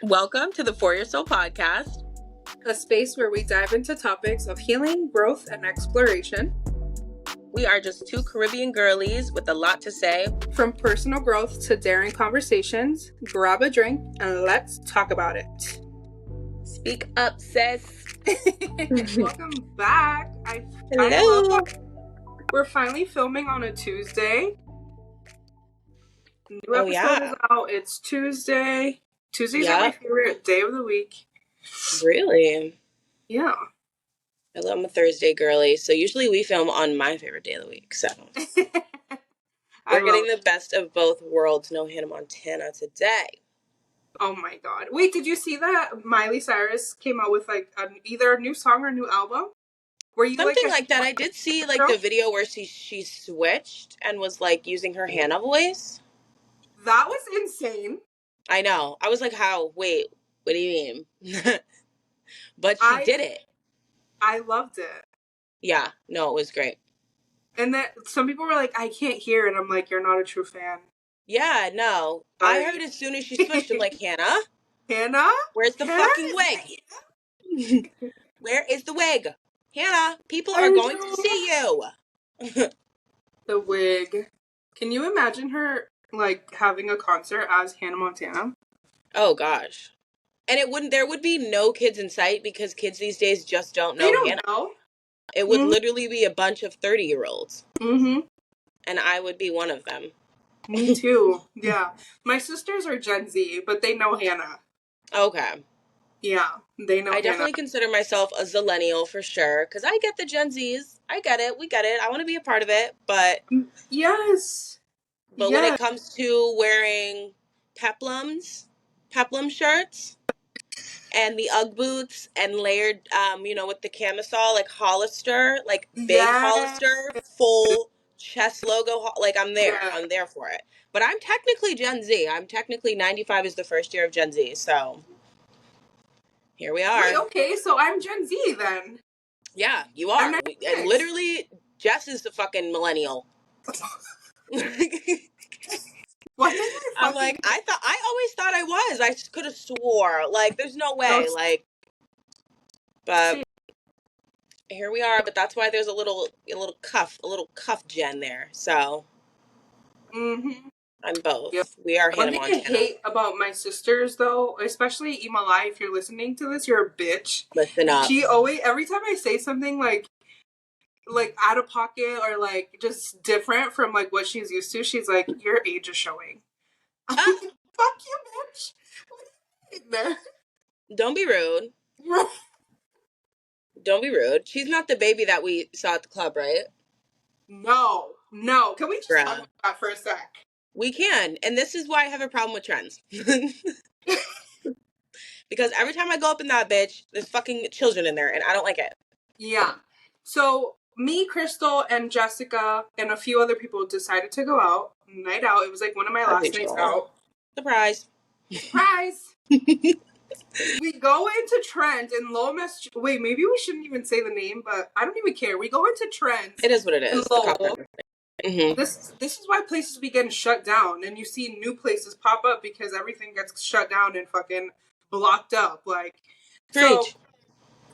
Welcome to the For Your Soul podcast, a space where we dive into topics of healing, growth, and exploration. We are just two Caribbean girlies with a lot to say. From personal growth to daring conversations, grab a drink and let's talk about it. Speak up, sis. Welcome back. Hello. We're finally filming on a Tuesday. New episode is out. It's Tuesday. Tuesdays are my favorite day of the week. Really? Yeah. I'm a Thursday girly, so usually we film on my favorite day of the week, so. We're getting the best of both worlds. No Hannah Montana today. Oh my god. Wait, did you see that Miley Cyrus came out with like either a new song or a new album? Were you something like that? I did see like the video where she switched and was like using her Hannah voice. That was insane. I know. I was like, how? Wait, what do you mean? But she did it. I loved it. Yeah, no, it was great. And that some people were like, I can't hear it. I'm like, you're not a true fan. Yeah, no. I heard as soon as she switched, I'm like, Hannah? Hannah? Where's the fucking wig? Where is the wig? Hannah, people are going to see you. The wig. Can you imagine her, like, having a concert as Hannah Montana? Oh, gosh. And there would be no kids in sight because kids these days just don't know Hannah. Know. It would literally be a bunch of 30-year-olds. Mm-hmm. And I would be one of them. Me too. Yeah. My sisters are Gen Z, but they know Hannah. Okay. Yeah, they know I definitely consider myself a zillennial for sure, because I get the Gen Zs. I get it. We get it. I want to be a part of it, but... Yes. But when it comes to wearing peplum shirts and the Ugg boots and layered, with the camisole, like Hollister, like big Hollister, full chest logo, like I'm there. Yeah. I'm there for it. But I'm technically Gen Z. I'm technically 95 is the first year of Gen Z, so here we are. Wait, okay, so I'm Gen Z then. Yeah, you are. And literally, Jess is the fucking millennial. What I'm like, I always thought I was. I could have swore. Like, there's no way. Like, but here we are. But that's why there's a little cuff gen there. So, I'm both. Yep. We are Hannah Montana. One thing I hate about my sisters, though, especially Imalai, if you're listening to this, you're a bitch. Listen up. She always, every time I say something like out of pocket or like just different from like what she's used to, she's like, your age is showing. I'm like, fuck you, bitch. Don't be rude. Don't be rude. She's not the baby that we saw at the club, right? No. Can we just talk about that for a sec? We can. And this is why I have a problem with trends. Because every time I go up in that bitch, there's fucking children in there, and I don't like it. Yeah. So, me, Crystal, and Jessica, and a few other people decided to go out. Night out. It was like one of my last nights out. Surprise. We go into Trent in Lomas. Wait, maybe we shouldn't even say the name, but I don't even care. We go into Trent. It is what it is. Mm-hmm. This is why places be getting shut down, and you see new places pop up because everything gets shut down and fucking blocked up. Like, so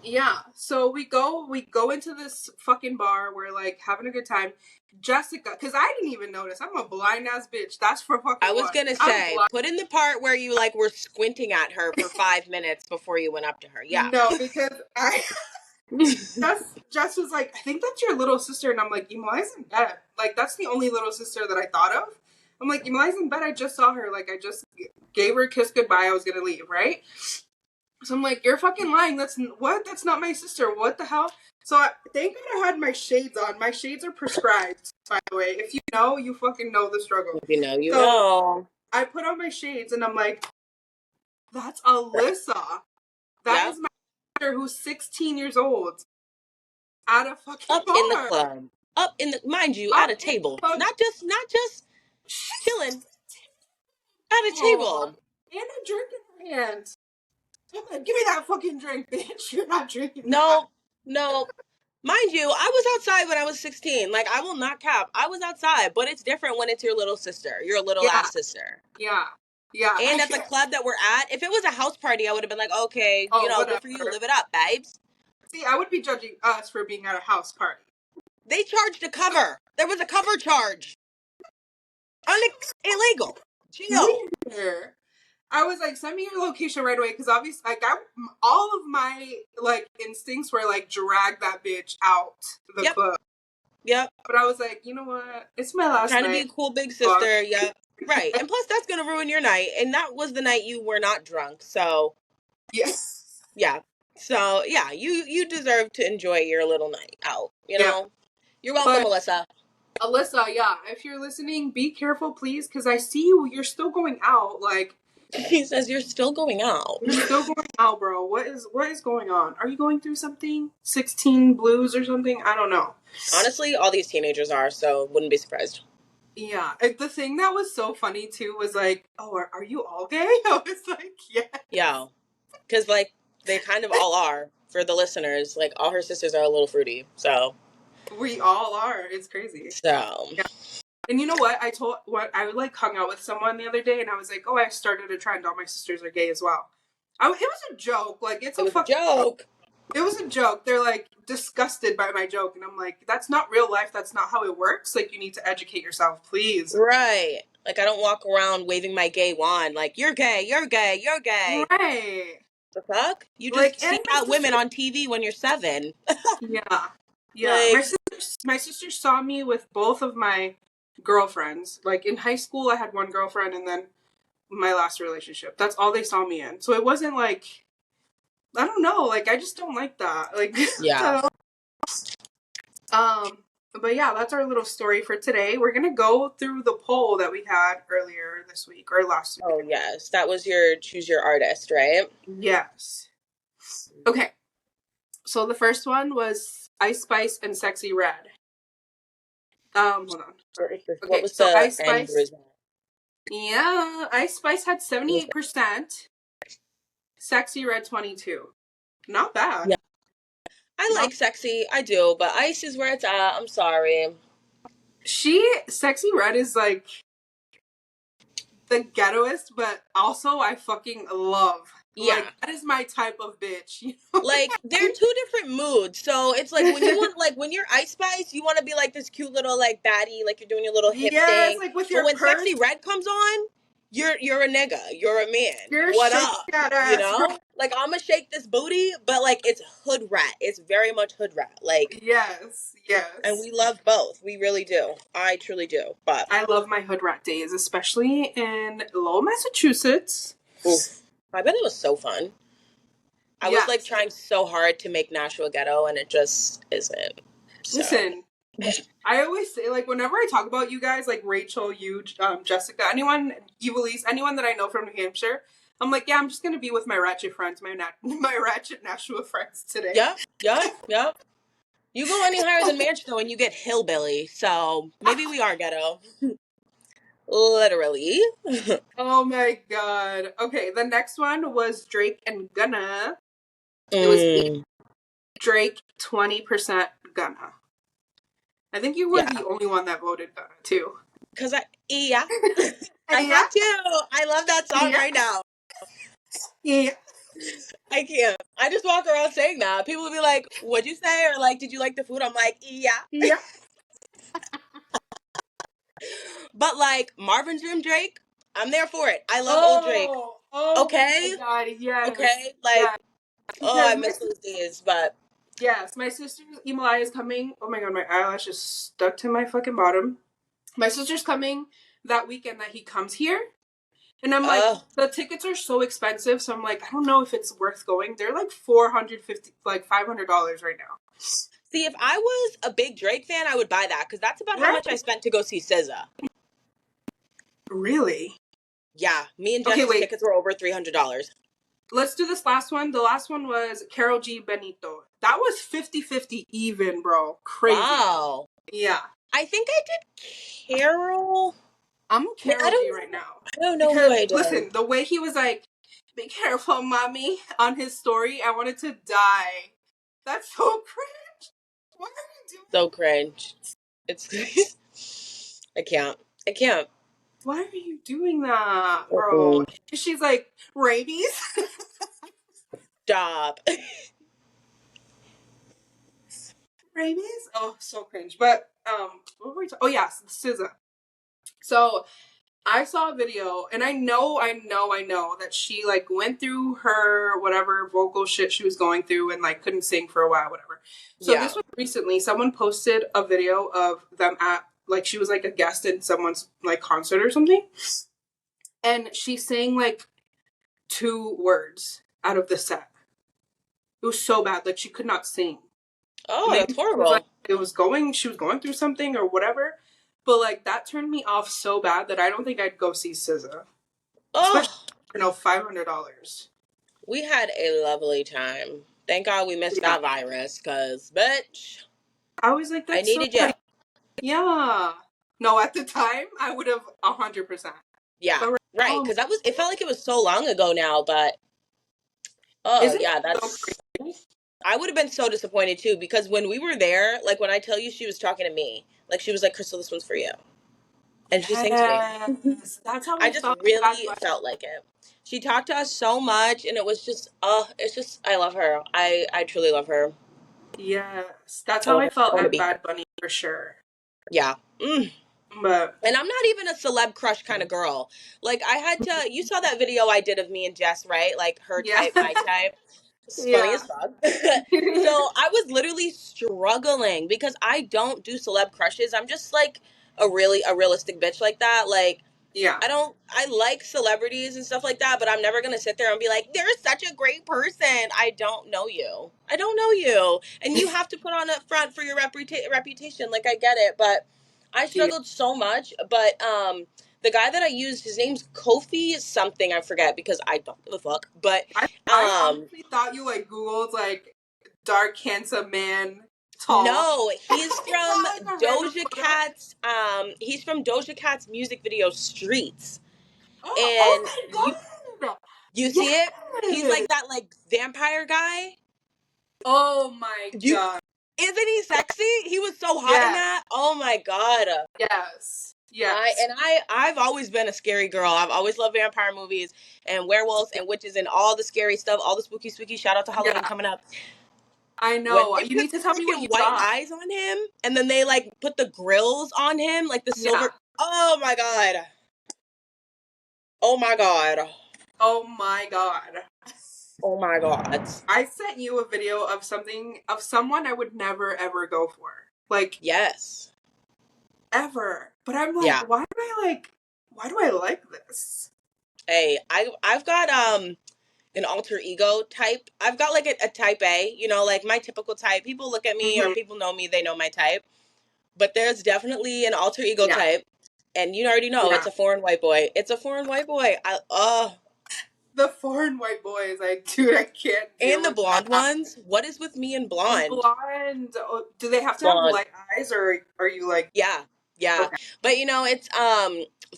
yeah. So we go into this fucking bar. We're like having a good time. Jessica, because I didn't even notice. I'm a blind ass bitch. That's for fucking. I was gonna say, put in the part where you like were squinting at her for 5 minutes before you went up to her. Yeah. No, because Jess was like, I think that's your little sister, and I'm like, Emilie's in bed. Like, that's the only little sister that I thought of. I'm like, Emilie's in bed. I just saw her. Like, I just gave her a kiss goodbye. I was gonna leave, right? So I'm like, you're fucking lying. That's not my sister. What the hell? So thank God I had my shades on. My shades are prescribed, by the way. If you know, you fucking know the struggle. If you know, you know. I put on my shades and I'm like, that's Alyssa. That is my sister who's 16 years old. At a fucking bar. In the club. Up in the, mind you, at a table. Not just chilling. At a table. And a drink in her hand. I'm like, give me that fucking drink, bitch. You're not drinking No. Mind you, I was outside when I was 16. Like, I will not cap. I was outside, but it's different when it's your little sister. Your little ass sister. Yeah. Yeah, And I at the can't. club that we're at, if it was a house party, I would have been like, okay, Oh, good for you, whatever. live it up, babes. See, I would be judging us for being at a house party. They charged a cover. There was a cover charge. Illegal. Jail. Weird. I was like, send me your location right away, because obviously, like, all of my like instincts were like, drag that bitch out the Yep. club. Yep. But I was like, you know what? It's my last Trying to be night. a cool big Fuck. sister. Yep. Right. And plus, that's going to ruin your night. And that was the night you were not drunk. So, Yes. yeah. So, yeah, you deserve to enjoy your little night out, Yeah. You're welcome, But Melissa. Alyssa, yeah, if you're listening, be careful, please, because I see you. You're still going out. Like, She says you're still going out. you're still going out, bro. What is going on? Are you going through something? 16 blues or something? I don't know. Honestly, all these teenagers are, so wouldn't be surprised. Yeah. The thing that was so funny, too, was like, oh, are you all gay? I was like, yeah. Yeah. Because, like, they kind of all are. For the listeners, like, all her sisters are a little fruity. So. We all are. It's crazy. So. Yeah. And you know what? I like hung out with someone the other day, and I was like, oh, I started a trend. All my sisters are gay as well. It was a joke. Like, it's It a was a fucking joke. It was a joke. They're like disgusted by my joke, and I'm like, that's not real life. That's not how it works. Like, you need to educate yourself, please. Right. Like, I don't walk around waving my gay wand like, you're gay, you're gay, you're gay. Right. The fuck? You just Like, and seek my out women sister. on TV when you're 7. Yeah. Yeah. Like, My sister saw me with both of my girlfriends. Like, in high school, I had one girlfriend, and then my last relationship. That's all they saw me in. So it wasn't like, I don't know. Like, I just don't like that. Like, yeah. But yeah, that's our little story for today. We're gonna go through the poll that we had earlier this week or last week. Oh, yes. That was your choose your artist, right? Yes. Okay. So the first one was Ice Spice and Sexy Red. Hold on. Sorry. What Okay, was so the Ice end Spice. result? Yeah, Ice Spice had 78%. Sexy Red 22. Not bad. Yeah. I like sexy. I do, but ice is where it's at. I'm sorry. Sexy Red is like the ghettoest, but also I fucking love. Yeah. Like, that is my type of bitch. You know? Like, they're two different moods. So it's like when you want, like, when you're Ice Spice, you want to be like this cute little, like, baddie, like you're doing your little hip Yes, thing. like with But your when purse. Sexy Red comes on, you're a nigga. You're a man. You're What shaking up? that ass, bro. Like, I'm gonna shake this booty, but, like, it's hood rat. It's very much hood rat. Like, Yes, yes. and we love both. We really do. I truly do. But I love my hood rat days, especially in Lowell, Massachusetts. oof, I bet it was so fun. I was like trying so hard to make Nashville ghetto, and it just isn't. So. Listen, I always say, like, whenever I talk about you guys, like Rachel, you, Jessica, anyone, Evilise, anyone that I know from New Hampshire, I'm like, yeah, I'm just gonna be with my ratchet friends, my ratchet Nashville friends today. Yeah. You go any higher than Manchester and you get hillbilly, so maybe we are ghetto. Literally. Oh my god. Okay, the next one was Drake and Gunna. It was Drake, 20% Gunna. I think you were the only one that voted Gunna, too. Because I had to. I love that song right now. Yeah. I can't. I just walk around saying that. People will be like, what'd you say? Or like, did you like the food? I'm like, yeah. But like, Marvin's Room Drake, I'm there for it. I love old Drake. Oh, okay? my God, yes. Okay? Like, yes. I miss those days, but... Yes, my sister's Emilia is coming. Oh my god, my eyelash is stuck to my fucking bottom. My sister's coming that weekend that he comes here. And I'm like, the tickets are so expensive, so I'm like, I don't know if it's worth going. They're like $450, like $500 right now. See, if I was a big Drake fan, I would buy that, because that's about how much I spent to go see SZA. Really? Yeah, me and Jess's tickets were over $300. Let's do this last one. The last one was Karol G. Benito. That was 50-50 even, bro. Crazy. Wow. Yeah. I think I did Carol. I'm Karol G right now. I don't know who I did. Listen, the way he was like, be careful, mommy, on his story, I wanted to die. That's so cringe. What are you doing? So cringe. It's I can't. Why are you doing that, bro? Mm-mm. She's like, rabies? Stop. Rabies? Oh, so cringe. But, what were we talking? Oh, yes, SZA. So, I saw a video, and I know that she like went through her whatever vocal shit she was going through and like couldn't sing for a while, whatever. So Yeah. this was recently. Someone posted a video of them at like she was like a guest in someone's like concert or something, and she sang like 2 words out of the set. It was so bad, like she could not sing. Oh, Maybe that's it was like horrible. she was going through something or whatever. But like that turned me off so bad that I don't think I'd go see SZA. Especially, Oh, $500. we had a lovely time. Thank God we missed Yeah. that virus, cause bitch, I was like, I that's so needed you. nice. Yeah. No, at the time, I would have 100%. Yeah, But right right. now, Cause that was. It felt like it was so long ago now, but oh isn't it yeah, so that's. I would have been so disappointed too because when we were there, like when I tell you she was talking to me, like she was like, "Crystal, this one's for you," and she sang to me. Yes. That's how I I just felt with Bad really Bunny. felt like it. She talked to us so much, and it was just, it's just, I love her. I truly love her. Yes. That's I how want I her. felt I want to at be her. Bad Bunny for sure. Yeah. But And I'm not even a celeb crush kind of girl. Like I had to. You saw that video I did of me and Jess, right? Like her yeah. type, my type. It's funny Yeah. as fuck. So I was literally struggling because I don't do celeb crushes. I'm just like a realistic bitch like that. Like Yeah. I like celebrities and stuff like that, but I'm never going to sit there and be like, they're such a great person. I don't know you. I don't know you. And you have to put on a front for your reputation. Like, I get it, but I Yeah. struggled so much. But, the guy that I used, his name's Kofi something, I forget because I don't give a fuck. But, I honestly thought you like Googled like dark handsome man tall. no, he's It's from not like a random Doja photo. Cat's, he's from Doja Cat's music video Streets. Oh And my god! you see it? He's Yes! like that like vampire guy. Oh my You god. isn't he sexy? He was so hot in Yes. that. Oh my god. Yes. I Yes. and I've always been a scary girl. I've always loved vampire movies and werewolves and witches and all the scary stuff, all the spooky. Shout out to Halloween Yeah. coming up. I When know. they You put need to the tell me what freaking you white got. eyes on him and then they like put the grills on him, like the Yeah. silver. Oh my god. Oh my god. Oh my god. Oh my god. I sent you a video of someone I would never ever go for. Like Yes. ever. But I'm like, Yeah. why do I like this? Hey, I've got an alter ego type. I've got like a type A, like my typical type. People look at me or Hmm. people know me, they know my type. But there's definitely an alter ego Yeah. type. And you already know it's Yeah. a foreign white boy. It's a foreign white boy. The foreign white boy is like, dude, I can't deal And the with blonde that. ones. What is with me and blonde? Blonde. Oh, do they have to have Blonde. light eyes, or are you like Yeah, yeah. okay? But it's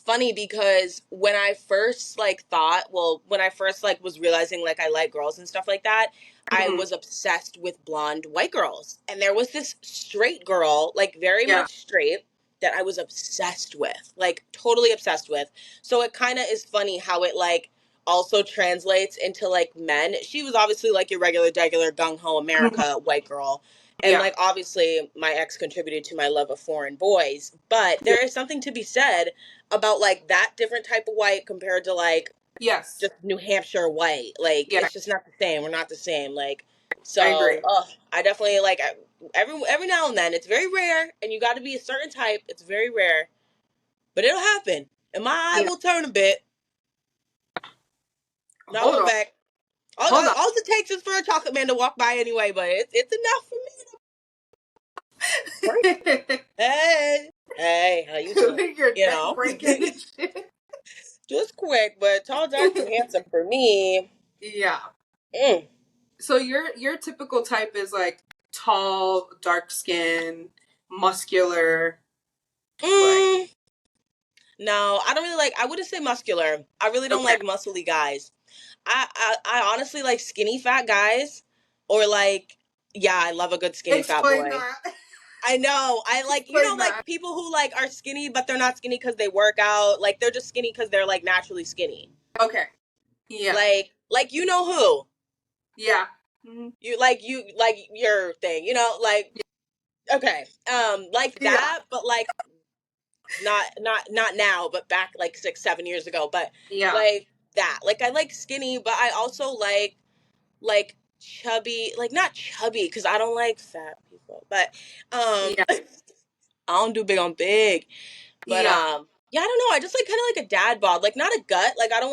funny because when I first like when I first like was realizing like I like girls and stuff like that, I Mhm. was obsessed with blonde white girls. And there was this straight girl, like very Yeah. much straight, that I was obsessed with. Like totally obsessed with. So it kind of is funny how it like also translates into like men. She was obviously like your regular degular gung ho Mhm. America white girl, and Yeah. like obviously my ex contributed to my love of foreign boys, but Yeah. there is something to be said about like that different type of white compared to like Yes. just New Hampshire white. Like Yeah. it's just not the same. We're not the same. Like I so, agree. I definitely like every now and then. It's very rare, and you got to be a certain type. It's very rare, but it'll happen, and my eye Yeah. will turn a bit, not Hold all on. back. All, Hold all, on. all it takes is for a chocolate man to walk by anyway, but it's enough for me. Hey, how you doing? Your You neck know, breaking and shit. just quick, but tall, dark, and handsome for me. Yeah. Mm. So your typical type is like tall, dark skin, muscular, like Mm. No, I don't really like. I wouldn't say muscular. I really don't okay. like muscly guys. I honestly like skinny fat guys, or like, yeah, I love a good skinny fat Explain boy. that. I know. I like, Explain like that. people who like are skinny, but they're not skinny because they work out. Like they're just skinny because they're like naturally skinny. Okay. Yeah. Like you know who Yeah. Mm-hmm. you like your thing. Like okay, like Yeah. that, but like not now, but back like 6 7 years ago. But Yeah. like that, like I like skinny, but I also like chubby, like not chubby because I don't like fat people, but Yeah. I don't do big on big. But Yeah. yeah, I don't know. I just like kind of like a dad bod, like not a gut. Like I don't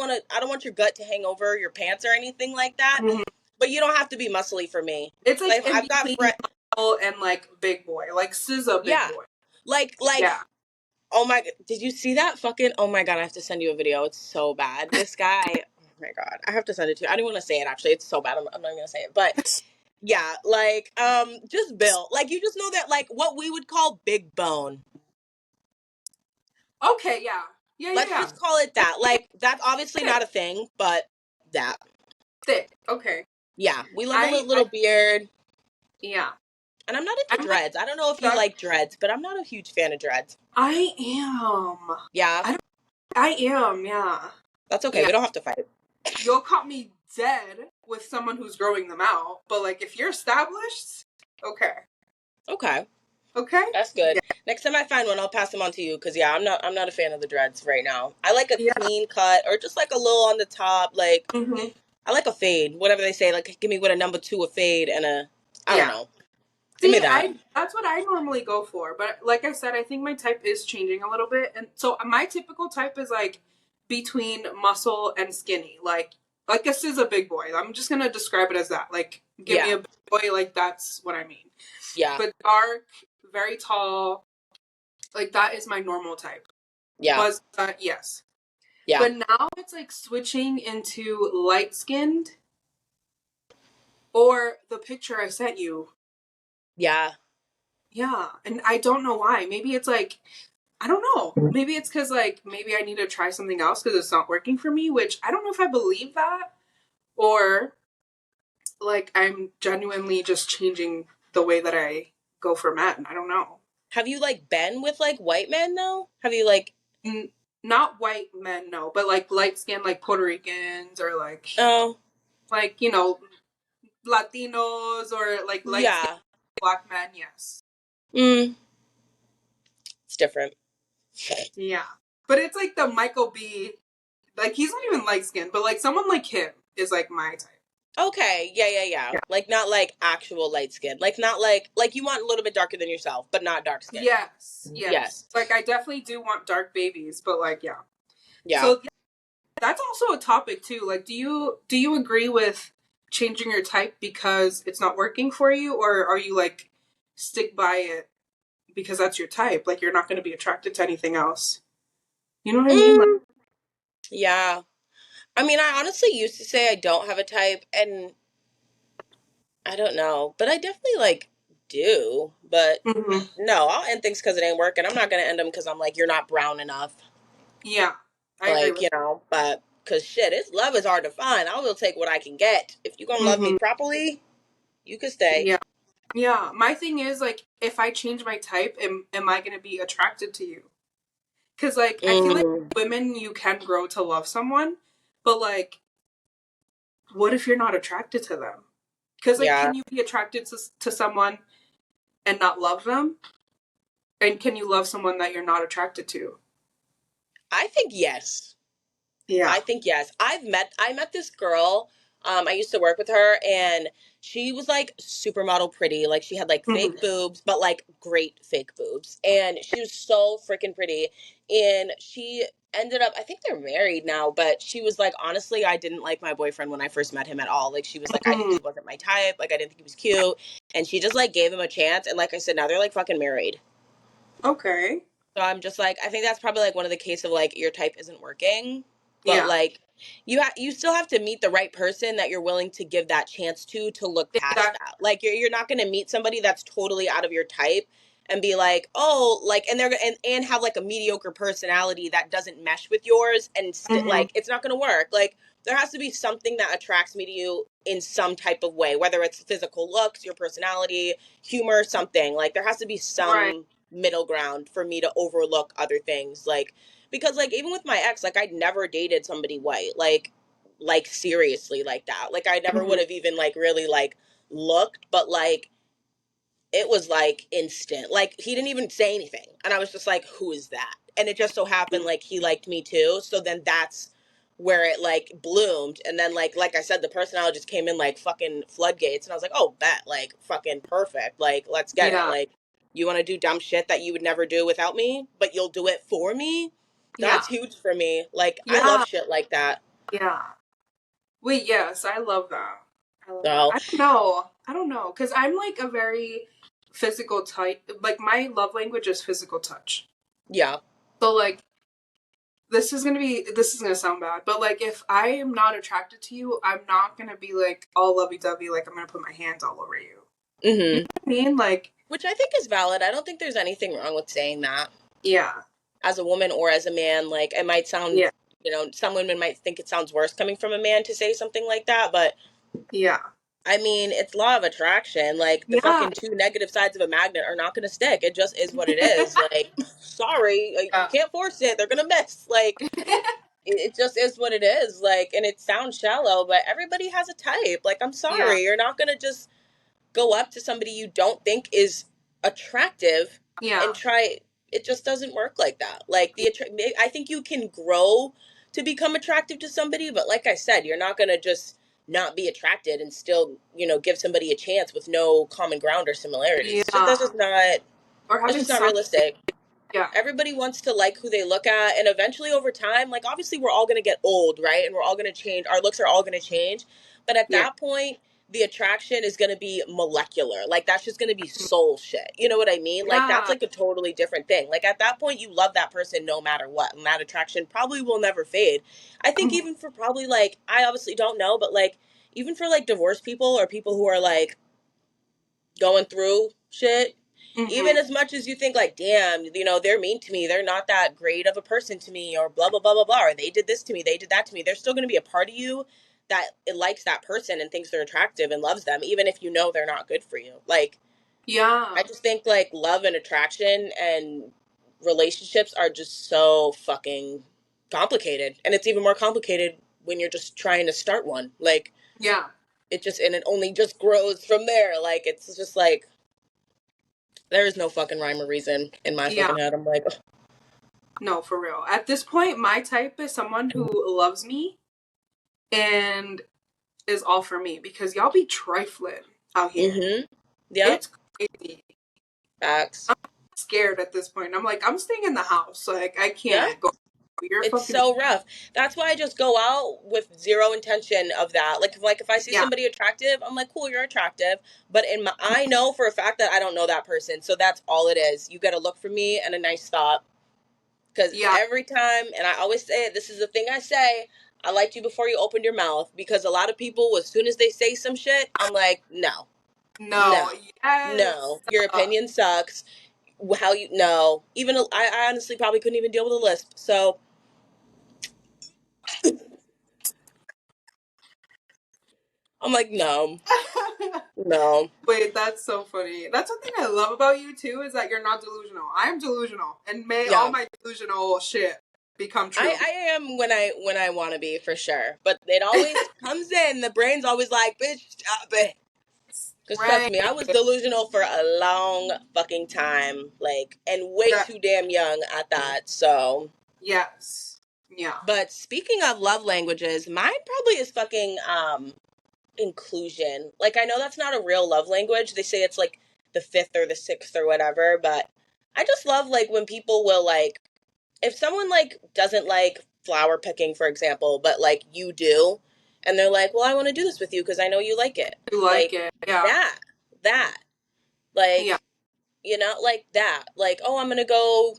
want your gut to hang over your pants or anything like that. Mhm. But you don't have to be muscly for me. It's like Like in I've got between friends. muscle and like big boy, like SZA big Yeah, boy. like Yeah. oh my, did you see that fucking? Oh my god, I have to send you a video. It's so bad. This guy. Oh my god, I have to send it to you. I didn't want to say it actually. It's so bad. I'm not even gonna say it. But yeah, like just built. Like you just know that like what we would call big bone. Okay. Yeah. Yeah. Yeah. Let's Yeah. just call it that. Like that's obviously not a thing, but that. Thick. Okay. Yeah, we love a I little beard. yeah. And I'm not into I'm like dreads. I don't know if you that. like dreads, but I'm not a huge fan of dreads. I am. Yeah, I don't, I am. Yeah. that's okay. Yeah. We don't have to fight. You'll caught me dead with someone who's growing them out, but like if you're established, okay. Okay, Okay. that's good. Yeah. Next time I find one, I'll pass them on to you because yeah, I'm not a fan of the dreads right now. I like a Yeah. clean cut or just like a little on the top. Like Hmm. I like a fade, whatever they say. Like give me with a number two a fade and a I don't Yeah. know. Give me See, that. I that's what I normally go for, but like I said, I think my type is changing a little bit, and so my typical type is like between muscle and skinny, like this is a big boy. I'm just gonna describe it as that. Like, give me Yeah, a big boy, like that's what I mean. yeah, But dark, very tall, like that is my normal type. yeah, Was yes, yeah, but now it's like switching into light skinned or the picture I sent you. yeah. Yeah, and I don't know why. Maybe it's like I don't know. Maybe it's because like maybe I need to try something else because it's not working for me. Which I don't know if I believe that or like I'm genuinely just changing the way that I go for men. I don't know. Have you like been with like white men though? Have you like? N- Not white men, no, but like light skinned, like Puerto Ricans or Oh, like Latinos or like light skinned yeah. black men. Yes. Mm, it's different. Yeah, but it's like the Michael B. Like he's not even light skinned, but like someone like him is like my type. Okay, yeah, yeah, yeah. Yeah. Like not like actual light skin. Like not like you want a little bit darker than yourself, but not dark skin. Yes, yes. Yes. Like I definitely do want dark babies, but like yeah. Yeah. So yeah, that's also a topic too. Like do you agree with changing your type because it's not working for you or are you like stick by it because that's your type? Like you're not going to be attracted to anything else. You know what I mean? Like Mm, yeah. I mean, I honestly used to say I don't have a type, and I don't know, but I definitely like do. But mhm. no, I'll end things because it ain't working. I'm not gonna end them because I'm like you're not brown enough. Yeah. I agree Like with but because shit, it's love is hard to find. I will take what I can get. If you gonna love me mhm. properly, you can stay. Yeah. Yeah, my thing is like if I change my type, am I going to be attracted to you? Cuz like I feel like Mm, women you can grow to love someone, but like what if you're not attracted to them? Because like, yeah, can you be attracted to someone and not love them? And can you love someone that you're not attracted to? I think yes. Yeah. I think yes. I met this girl. I used to work with her and she was like supermodel pretty. Like she had like Hmm. fake boobs, but like great fake boobs. And she was so freaking pretty. And she ended up, I think they're married now, but she was like, honestly, I didn't like my boyfriend when I first met him at all. Like she was like, Hmm. he wasn't my type. Like I didn't think he was cute. And she just like gave him a chance. And like I said, now they're like fucking married. Okay. So I'm just like, I think that's probably like one of the case of like your type isn't working, but Yeah. like you still have to meet the right person that you're willing to give that chance to look past Exactly. that. Like you're not going to meet somebody that's totally out of your type and be like, oh, like, and they're and have like a mediocre personality that doesn't mesh with yours, and Mm-hmm. like it's not gonna work. Like there has to be something that attracts me to you in some type of way, whether it's physical looks, your personality, humor, something. Like there has to be Right. some middle ground for me to overlook other things. Like because like even with my ex, like I'd never dated somebody white. Like seriously like that. Like I never Mm-hmm. would have even like really like looked, but like it was like instant. Like he didn't even say anything. And I was just like, who is that? And it just so happened like he liked me too. So then that's where it like bloomed. And then like I said, the personality just came in like fucking floodgates. And I was like, oh bet, like fucking perfect. Like let's get it. Yeah. Like you want to do dumb shit that you would never do without me, but you'll do it for me. Yeah. That's huge for me. Like I love Yeah. shit like that. Yeah. Wait, yes, I love that. I love that. So I don't know. I don't know. Because I'm like a very physical type. Like, my love language is physical touch. yeah. So, like, this is gonna sound bad, but like, if I am not attracted to you, I'm not gonna be like all lovey dovey, like, I'm gonna put my hands all over you. You know Mm-hmm. what I mean? Like, Which I think is valid. I don't think there's anything wrong with saying that. yeah. As a woman or as a man. Like it might sound, Yeah. some women might think it sounds worse coming from a man to say something like that, but Yeah. I mean, it's law of attraction. Like the Yeah. fucking two negative sides of a magnet are not going to stick. It just is what it is. Like, sorry, you Yeah. can't force it. They're going to miss. Like, it just is what it is. Like, and it sounds shallow, but everybody has a type. Like, I'm Yeah. sorry, you're not going to just go up to somebody you don't think is attractive Yeah. and try. It just doesn't work like that. Like I think you can grow to become attractive to somebody, but like I said, you're not going to just not be attracted and still give somebody a chance with no common ground or similarities. Yeah. Or That's having just not some. realistic. Yeah. Everybody wants to like who they look at, and eventually over time, like obviously we're all going to get old, right? And we're all going to change, our looks are all going to change, but at Yeah. that point the attraction is going to be molecular. Like that's just going to be soul shit, you know what I mean? Like that's Yeah. like a totally different thing. Like at that point you love that person no matter what, and that attraction probably will never fade. I think Mhm. even for probably like, I obviously don't know, but like even for like divorced people or people who are like going through shit, even Mhm. as much as you think like, damn, they're mean to me, they're not that great of a person to me, or blah blah blah blah blah, or they did this to me, they did that to me, there's still going to be a part of you that it likes that person and thinks they're attractive and loves them even if they're not good for you. Like I Yeah. just think like love and attraction and relationships are just so fucking complicated, and it's even more complicated when you're just trying to start one. Like Yeah. it only just grows from there. Like it's just like there is no fucking rhyme or reason in my Yeah. fucking head. I'm like, ugh. No, for real. At this point, my type is someone who loves me and is all for me, because y'all be trifling out here. Mm-hmm. Yep. It's crazy. Facts. I'm scared at this point. I'm like, I'm staying in the house. Like, I Yep. can't go. You're It's fucking. so rough. That's why I just go out with zero intention of that. Like if I see Yeah. somebody attractive, I'm like, cool, you're attractive. But I know for a fact that I don't know that person. So that's all it is. You got to look for me and a nice thought. Because Yeah. every time, and I always say it, this is the thing I say, I liked you before you opened your mouth. Because a lot of people, as soon as they say some shit, I'm like, no, No. no, Yes. no. Your opinion sucks. How you no. Even I honestly probably couldn't even deal with a lisp. So I'm like, no, no. Wait, that's so funny. That's one thing I love about you too, is that you're not delusional. I am delusional, and may all Yeah. my delusional shit become I, true. I am when I want to be for sure, but it always comes in. The brain's always like, "Bitch, stop it." Because trust Right. me, I was delusional for a long fucking time, like, and way Yeah. too damn young at that. So, Yes. Yeah. but speaking of love languages, mine probably is fucking inclusion. Like, I know that's not a real love language. They say it's like the fifth or the sixth or whatever, but I just love like when people will like, if someone like doesn't like flower picking, for example, but like you do, and they're like, well, I want to do this with you because I know you like it. You like Like it. Yeah. that, that, Yeah. like, like that. Like, oh, I'm going to go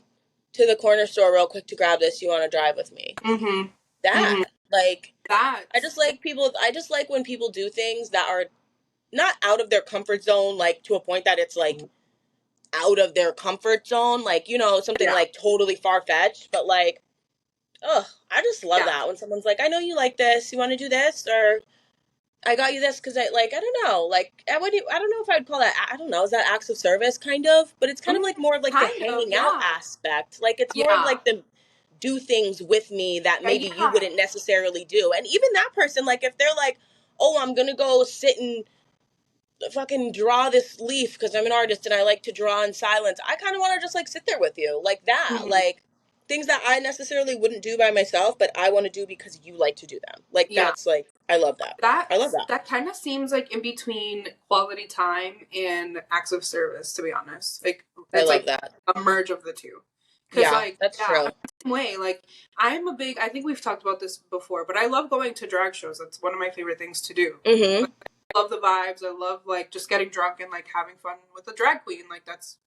to the corner store real quick to grab this. You want to drive with me? Mhm. That, Mhm. like, That's I just like when people do things that are not out of their comfort zone, like to a point that it's like out of their comfort zone, like, you know, something Yeah. like totally far-fetched, but like, oh, I just love Yeah. that when someone's like, I know you like this, you want to do this, or I got you this because I like, I don't know, like, I don't know if I'd call that, I don't know, is that acts of service kind of, but it's kind of Mm, like more of like the kind of, hanging out yeah. aspect, like it's more of Yeah. like the do things with me that maybe you Yeah. wouldn't necessarily do. And even that person, like if they're like, oh, I'm gonna go sit and fucking draw this leaf because I'm an artist and I like to draw in silence, I kind of want to just like sit there with you like that, Mhm. like things that I necessarily wouldn't do by myself, but I want to do because you like to do them. Like Yeah. that's like, I love that. I love that. That kind of seems like in between quality time and acts of service, to be honest. Like I it's love like that. a merge of the two. Cause Yeah, like, that's yeah, true. I'm the same way. Like I'm a big, I think we've talked about this before, but I love going to drag shows. That's one of my favorite things to do. Mm-hmm. Like, I love the vibes. I love like just getting drunk and like having fun with the drag queen. Like that's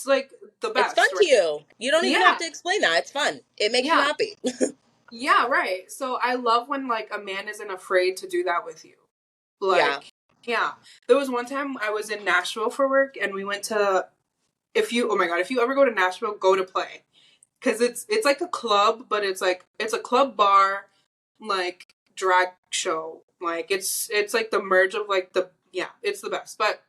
like the It's fun best, to right? you. You don't even have Yeah. to explain that. It's fun. It makes you Yeah. happy. Yeah, right. So I love when like a man isn't afraid to do that with you. Yeah. Like, yeah. There was one time I was in Nashville for work and we went to if you oh my god, if you ever go to Nashville, go to Play. Cuz it's like a club, but it's a club bar like drag show. Like it's like the merge of like the yeah, it's the best. But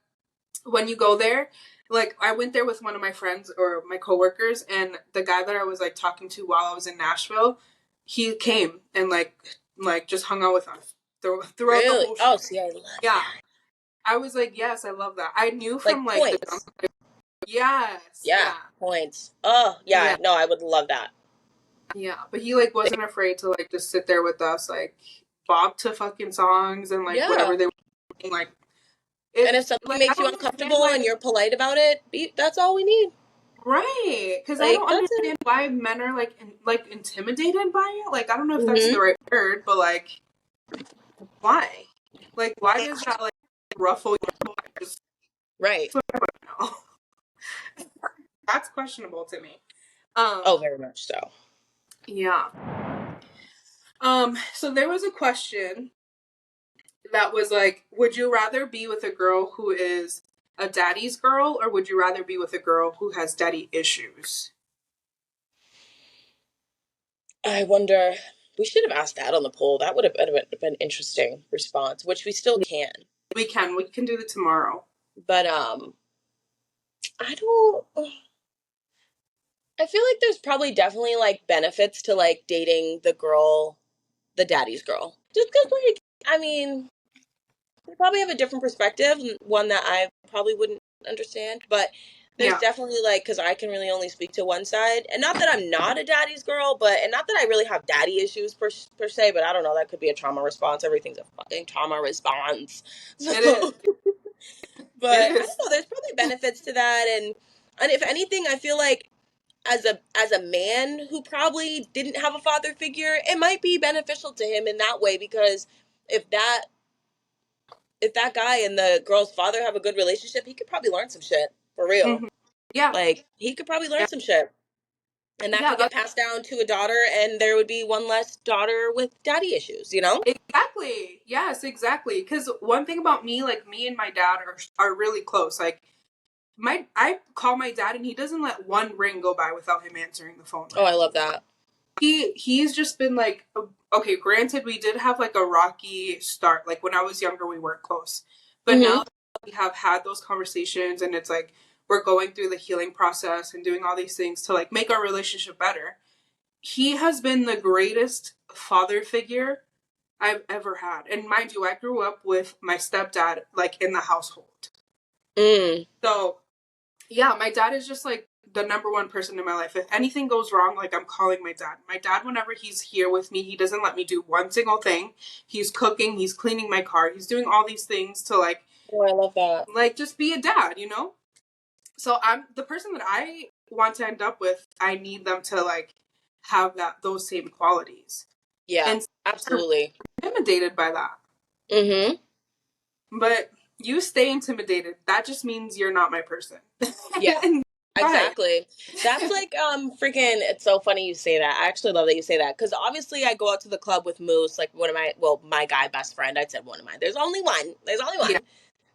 when you go there, like I went there with one of my friends or my coworkers, and the guy that I was like talking to while I was in Nashville, he came and like just hung out with us throughout the Really? whole show. Oh, see, I love Yeah, that. I was like, yes, I love that. I knew from Like like the jump. points. Yes, Yeah, yeah, points. Oh, yeah. yeah, No, I would love that. yeah. But he like wasn't afraid to like just sit there with us, like bob to fucking songs and like Yeah. whatever they were doing. Like And if it's something like I makes you don't understand uncomfortable and why. you're polite about it, that's all we need. Right, because I Like, don't that's it. understand why men are like intimidated by it. Like I don't know if that's the Mm-hmm. right word, but like why? Like why does that like ruffle your just Right. know? That's questionable to me. Oh, very much so. Yeah. So there was a question that was like, would you rather be with a girl who is a daddy's girl, or would you rather be with a girl who has daddy issues? I wonder, we should have asked that on the poll. That would have been an interesting response, which we still can. We can do it tomorrow. But I don't I feel like there's probably definitely like benefits to like dating the girl, the daddy's girl. Just cuz like I mean, they probably have a different perspective, one that I probably wouldn't understand, but there's Yeah. definitely like cuz I can really only speak to one side. And not that I'm not a daddy's girl, but and not that I really have daddy issues per se, but I don't know, that could be a trauma response. Everything's a fucking trauma response. It is. So It but I don't is. know, there's probably benefits to that, and if anything, I feel like as a man who probably didn't have a father figure, it might be beneficial to him in that way because if that if that guy and the girl's father have a good relationship, he could probably learn some shit for real. Hmm. Yeah. Like he could probably Yeah. learn some shit. And that Yeah. could get passed down to a daughter and there would be one less daughter with daddy issues, you know? Exactly. Yes, exactly. Because one thing about me, like me and my dad are really close. Like I call my dad and he doesn't let one ring go by without him answering the phone. Oh, I love that. He's just been like, okay. Granted, we did have like a rocky start. Like when I was younger, we weren't close, but Mm-hmm. now we have had those conversations, and it's like we're going through the healing process and doing all these things to like make our relationship better. He has been the greatest father figure I've ever had. And mind you, I grew up with my stepdad like in the household. Mm. So yeah, my dad is just like the number one person in my life. If anything goes wrong, like I'm calling my dad. My dad, whenever he's here with me, he doesn't let me do one single thing. He's cooking, he's cleaning my car, he's doing all these things to Oh, I love that. like just be a dad, you know? So I'm the person that I want to end up with, I need them to like have those same qualities. Yeah, And I'm absolutely. intimidated by that. Mm-hmm. But you stay intimidated. That just means you're not my person. Yeah. And right. Exactly. That's like freaking it's so funny you say that. I actually love that you say that cuz obviously I go out to the club with Moose, like one of my my guy best friend. I said one of mine. There's only one. There's only Yeah. one.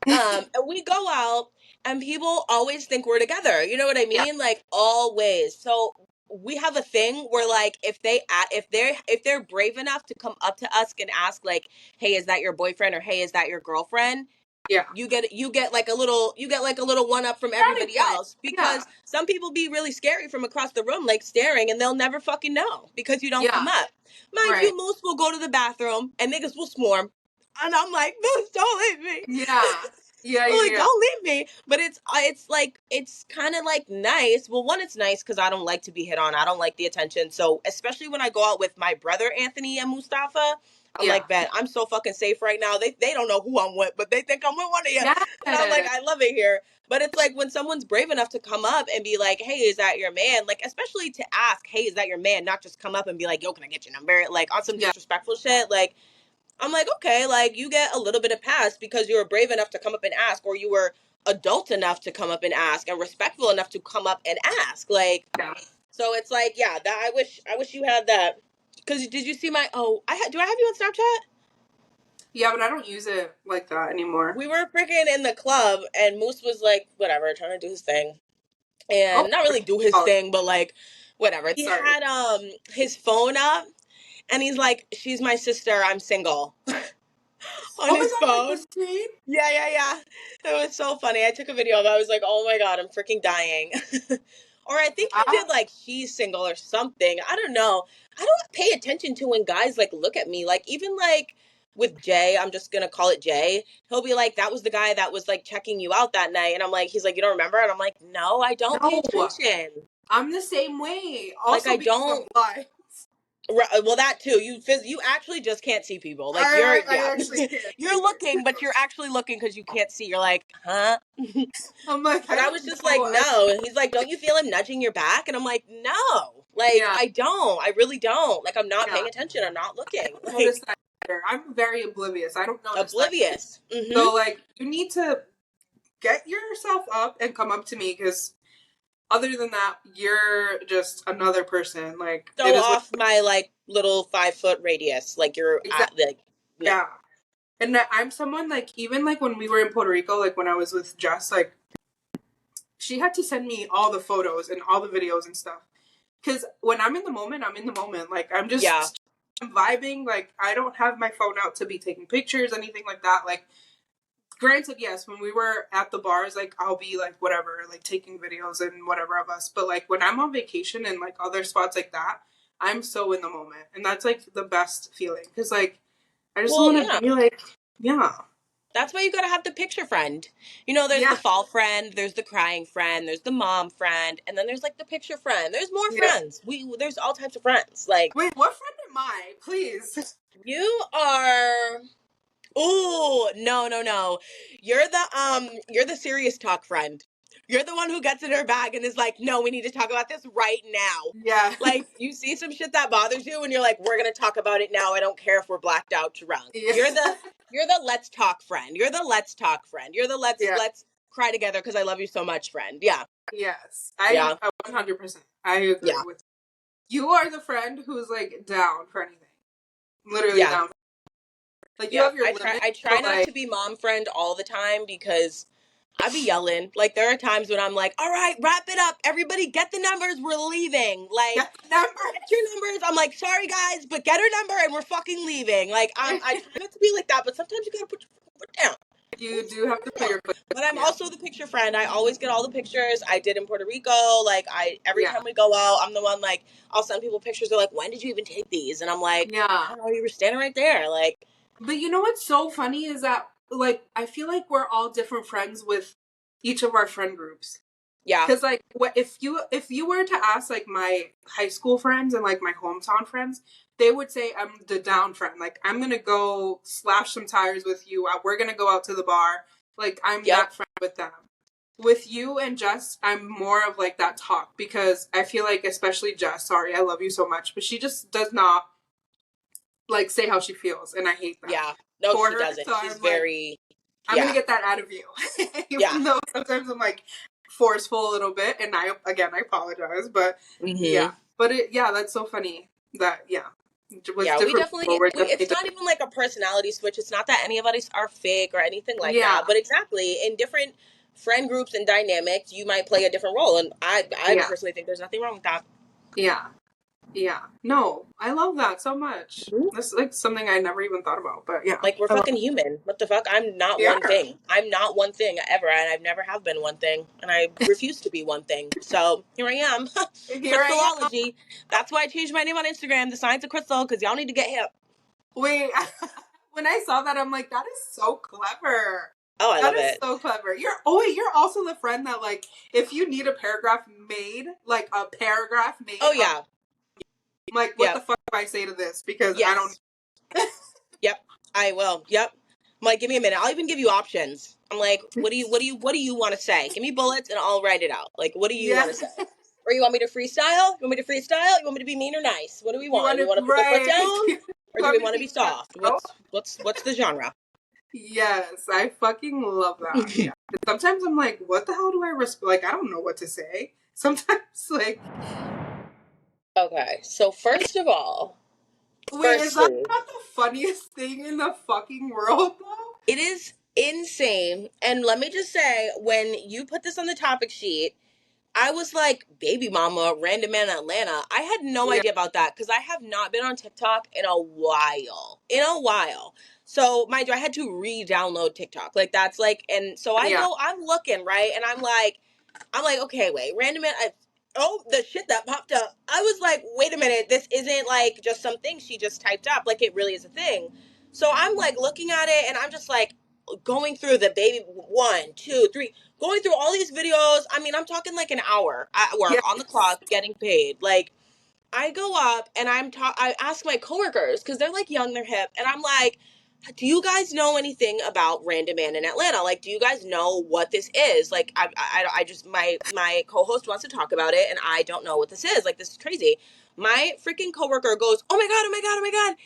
And we go out and people always think we're together. You know what I Yeah. mean? Like always. So we have a thing where like if they're brave enough to come up to us and ask like, "Hey, is that your boyfriend?" or "Hey, is that your girlfriend?" Yeah. you get like a little one up from Brownie everybody point. else, Yeah. because some people be really scary from across the room like staring, and they'll never fucking know because you don't Yeah. come up. Mind Right. you, Moose will go to the bathroom and niggas will swarm, and I'm like, Moose, don't leave me. Yeah. Yeah. I'm Yeah. like, Yeah. don't leave me. But it's like it's kind of like nice. Well, one, it's nice because I don't like to be hit on. I don't like the attention. So especially when I go out with my brother Anthony and Mustafa, I'm Yeah. like, Ben, I'm so fucking safe right now. They don't know who I'm with, but they think I'm with one of you. And I'm like, Yeah. I love it here. But it's like when someone's brave enough to come up and be like, hey, is that your man? Like, especially to ask, hey, is that your man? Not just come up and be like, yo, can I get your number? Like on some Yeah. disrespectful shit. Like, I'm like, okay, like you get a little bit of pass because you were brave enough to come up and ask, or you were adult enough to come up and ask, and respectful enough to come up and ask. Like, Yeah. so it's like, yeah, that I wish you had that. Because did you see my? Oh, do I have you on Snapchat? Yeah, but I don't use it like that anymore. We were freaking in the club, and Moose was like, whatever, trying to do his thing, Oh, and not really do his oh, thing, but like, whatever. He sorry. had his phone up, and he's like, "She's my sister. I'm single." On Oh, is his that like the phone. screen? Yeah, yeah, yeah. It was so funny. I took a video of it. I was like, oh my God, I'm freaking dying. Or I think he Yeah. did like she's single or something. I don't know. I don't pay attention to when guys like look at me. Like even like with Jay, I'm just gonna call it Jay. He'll be like, that was the guy that was like checking you out that night. And I'm like, he's like, you don't remember? And I'm like, no, I don't pay No, attention. I'm the same way. Like Also I because I'm don't. blind. Well, that too. You actually just can't see people. Like I yeah, actually can't you're see looking, but you're actually looking because you can't see. You're like, huh? I'm like, But I I don't was just like, know. no. And he's like, don't you feel him nudging your back? And I'm like, no. Like, Yeah, I don't. I really don't. Like, I'm not yeah. paying attention. I'm not I looking. don't notice Like, that either. I'm very oblivious. I don't notice that. oblivious. Mm-hmm. So, like, you need to get yourself up and come up to me because other than that, you're just another person. Like, it So is what off my, like, little 5 foot radius. Like, you're at, exactly. like, no. Yeah. And I'm someone, like, even, like, when we were in Puerto Rico, like, when I was with Jess, like, she had to send me all the photos and all the videos and stuff. Because when I'm in the moment, I'm in the moment. Like, Yeah. I'm vibing. Like, I don't have my phone out to be taking pictures, anything like that. Like, granted, yes, when we were at the bars, like, I'll be, like, whatever, like, taking videos and whatever of us. But, like, when I'm on vacation and, like, other spots like that, I'm so in the moment. And that's, like, the best feeling. Because, like, I just Well, want yeah. to be, like, yeah. That's why you gotta have the picture friend. You know, there's the Yeah. fall friend, there's the crying friend, there's the mom friend, and then there's like the picture friend. There's more Yeah. friends. There's all types of friends. Like Wait, what friend am I? Please. you are. Oh, no, no, no. You're the serious talk friend. You're the one who gets in her bag and is like, no, we need to talk about this right now. Yeah. Like, you see some shit that bothers you and you're like, we're gonna talk about it now. I don't care if we're blacked out drunk. Yeah. You're the let's talk friend. You're the let's talk friend. You're the Yeah. let's cry together because I love you so much friend. Yeah. Yes. Yeah. 100%. I agree Yeah. with you. You are the friend who's, like, down for anything. Literally Yeah. down. Like, you Yeah. have your limits, I try but, not like, to be mom friend all the time because I be yelling. Like there are times when I'm like, all right, wrap it up. Everybody get the numbers. We're leaving. Like get the number. get your numbers. I'm like, sorry guys, but get her number and we're fucking leaving. Like I try not to be like that, but sometimes you gotta put your foot down. You do have to put your foot But I'm down. also the picture friend. I always get all the pictures. I did in Puerto Rico. Like every Yeah. time we go out, I'm the one like I'll send people pictures. They're like, when did you even take these? And I'm like, Yeah. I don't know. You were standing right there. Like, But you know what's so funny is that, like, I feel like we're all different friends with each of our friend groups. yeah, Because, like, if you were to ask, like, my high school friends and, like, my hometown friends, they would say I'm the down friend. Like, I'm gonna go slash some tires with you. We're gonna go out to the bar. Like, I'm yep, that friend with them. With you and Jess, I'm more of, like, that talk. Because I feel like, especially Jess, sorry, I love you so much, but she just does not, like, say how she feels. And I hate that yeah. No, for she her. doesn't. So She's I'm like, very, I'm gonna yeah, get that out of you. yeah. Even though sometimes I'm, like, forceful a little bit, and I apologize, but Mm-hmm. yeah, that's so funny that, yeah. with Yeah, we different definitely, people. We're definitely it's not different. even like a personality switch. It's not that any of us are fake or anything like Yeah, that. But exactly, in different friend groups and dynamics, you might play a different role. And I yeah, personally think there's nothing wrong with that. yeah, yeah. No, I love that so much. Mhm. That's like something I never even thought about. But yeah, Like, we're I love fucking human. What the fuck? I'm not it. one Yeah, thing. I'm not one thing ever. And I've never have been one thing. And I refuse to be one thing. So here I am. here I am. Crystallology. That's why I changed my name on Instagram, The Science of Crystal, because y'all need to get hip. Wait, when I saw that, I'm like, that is so clever. Oh, I That love is it. so clever. You're also the friend that like, if you need a paragraph made, like a paragraph made Oh, on, yeah. I'm like, what the Yep. fuck do I say to this? Because I don't. Yes. Yep, I will. Yep. I'm like, give me a minute. I'll even give you options. I'm like, what do you want to say? Give me bullets and I'll write it out. Like, what do you Yeah, want to say? Or you want me to freestyle? You want me to freestyle? You want me to be mean or nice? What do we you want? want Do we to want to put the foot right? down? You Or do we want me to want to be be soft? out? What's the genre? Yes, I fucking love that. Yeah. Sometimes I'm like, what the hell do I respond? Like, I don't know what to say. Sometimes, like, Okay, so wait, is that firstly, not the funniest thing in the fucking world, though? it is insane. And let me just say, when you put this on the topic sheet, I was like, baby mama, random man in Atlanta. I had no Yeah, idea about that because I have not been on TikTok in a while. In a while. So, mind you, I had to re download TikTok. Like, that's like, and so yeah, I'm looking, right? And I'm like, okay, wait, random man. Oh, the shit that popped up. I was like, wait a minute, this isn't like just something she just typed up. Like, it really is a thing. So I'm like looking at it and I'm just like going through the baby one, two, three, going through all these videos. I mean, I'm talking like an hour at work on the yes. clock getting paid. Like, I go up and I ask my coworkers because they're like young, they're hip, and I'm like, do you guys know anything about Random Man in Atlanta? Like, do you guys know what this is? Like, I just my co-host wants to talk about it, and I don't know what this is. Like, this is crazy. My freaking coworker goes, oh my god, oh my god, oh my god.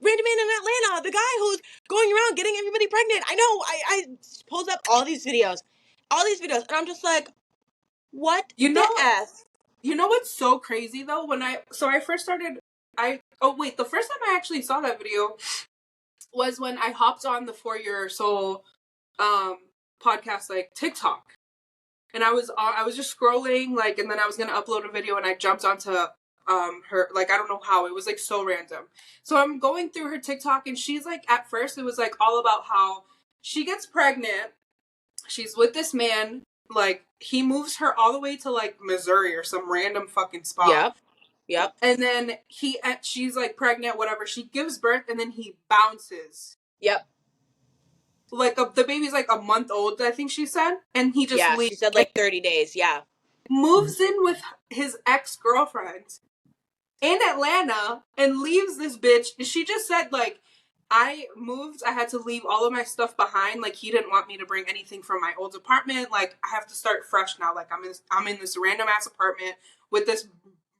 Random Man in Atlanta, the guy who's going around getting everybody pregnant. I know. I pulls up all these videos, and I'm just like, what You the know, f? you know what's so crazy though? I first started, oh wait, the first time I actually saw that video was when I hopped on the For Your Soul um podcast, like TikTok. And I was just scrolling, like, and then I was gonna upload a video and I jumped onto her, like, I don't know how, it was like so random. So I'm going through her TikTok and she's like, at first it was like all about how she gets pregnant, she's with this man, like he moves her all the way to like Missouri or some random fucking spot. Yep, yep, And then she's like pregnant, whatever. She gives birth, and then he bounces. yep. Like the baby's like a month old, I think she said, and he just Yeah, leaves, she said like 30 days. Yeah. moves in with his ex girlfriend in Atlanta, and leaves this bitch. She just said like, I moved. I had to leave all of my stuff behind. Like he didn't want me to bring anything from my old apartment. Like I have to start fresh now. Like I'm in this random ass apartment with this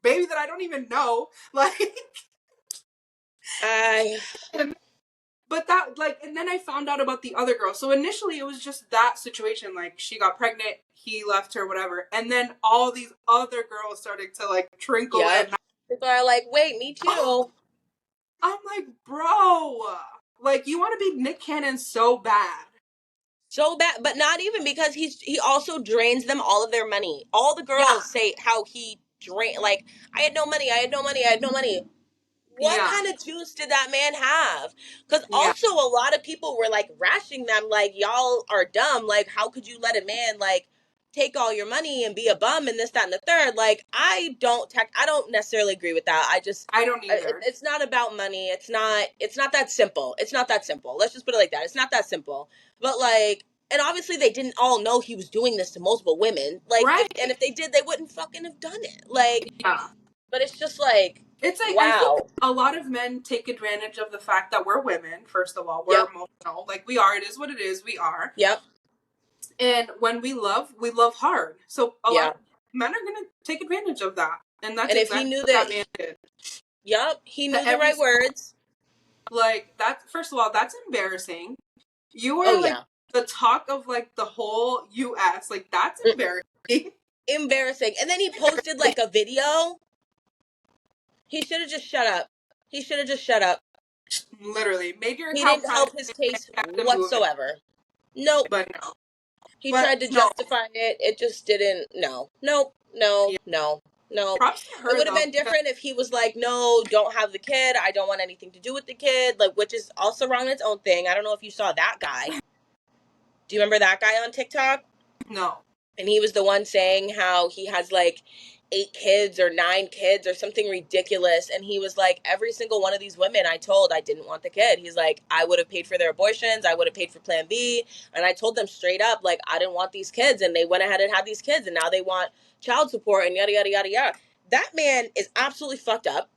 baby that I don't even know. Like. I But that, like, and then I found out about the other girl. So initially it was just that situation. Like, she got pregnant, he left her, whatever. And then all these other girls started to, like, trinkle Yep. and People are like, wait, me too. I'm like, bro, like, you want to be Nick Cannon so bad. So bad, but not even because he also drains them all of their money. All the Yeah. girls say how he drain like I had no money, I had no money, I had no money. What Yeah. kind of juice did that man have? Because Yeah. also a lot of people were like rashing them, like y'all are dumb. Like how could you let a man like take all your money and be a bum and this, that, and the third? Like I don't necessarily agree with that. I just I don't either. it's not about money. It's not that simple. It's not that simple. Let's just put it like that. It's not that simple. But like. And obviously, they didn't all know he was doing this to multiple women. Like, Right. if they did, they wouldn't fucking have done it. Like, Yeah. but it's just like, It's like, I think wow. a lot of men take advantage of the fact that we're women, first of all. We're Yep. emotional. Like, we are. It is what it is. We are. Yep. And when we love hard. So a lot Yeah. of men are going to take advantage of that. And that's And if he exactly knew what that that, man did. yep, he knew To the every, right words. like, that, first of all, that's embarrassing. You Oh, are, like, yeah. the talk of, like, the whole US. Like, that's Mm, embarrassing. embarrassing. And then he posted like a video. He should have just shut up. He should have just shut up. Literally, made your He account didn't help private his and case kept it moving. whatsoever. Nope. But no. He But tried to no. justify it. It just didn't. No. Nope. No. Yeah. No. No. Props to It her would have though. been different if he was like, no, don't have the kid. I don't want anything to do with the kid. Like, which is also wrong in its own thing. I don't know if you saw that guy. Do you remember that guy on TikTok? No. And he was the one saying how he has like 8 kids or 9 kids or something ridiculous. And he was like, every single one of these women I told I didn't want the kid. He's like, I would have paid for their abortions. I would have paid for Plan B. And I told them straight up, like, I didn't want these kids. And they went ahead and had these kids. And now they want child support and yada, yada, yada, yada. That man is absolutely fucked up.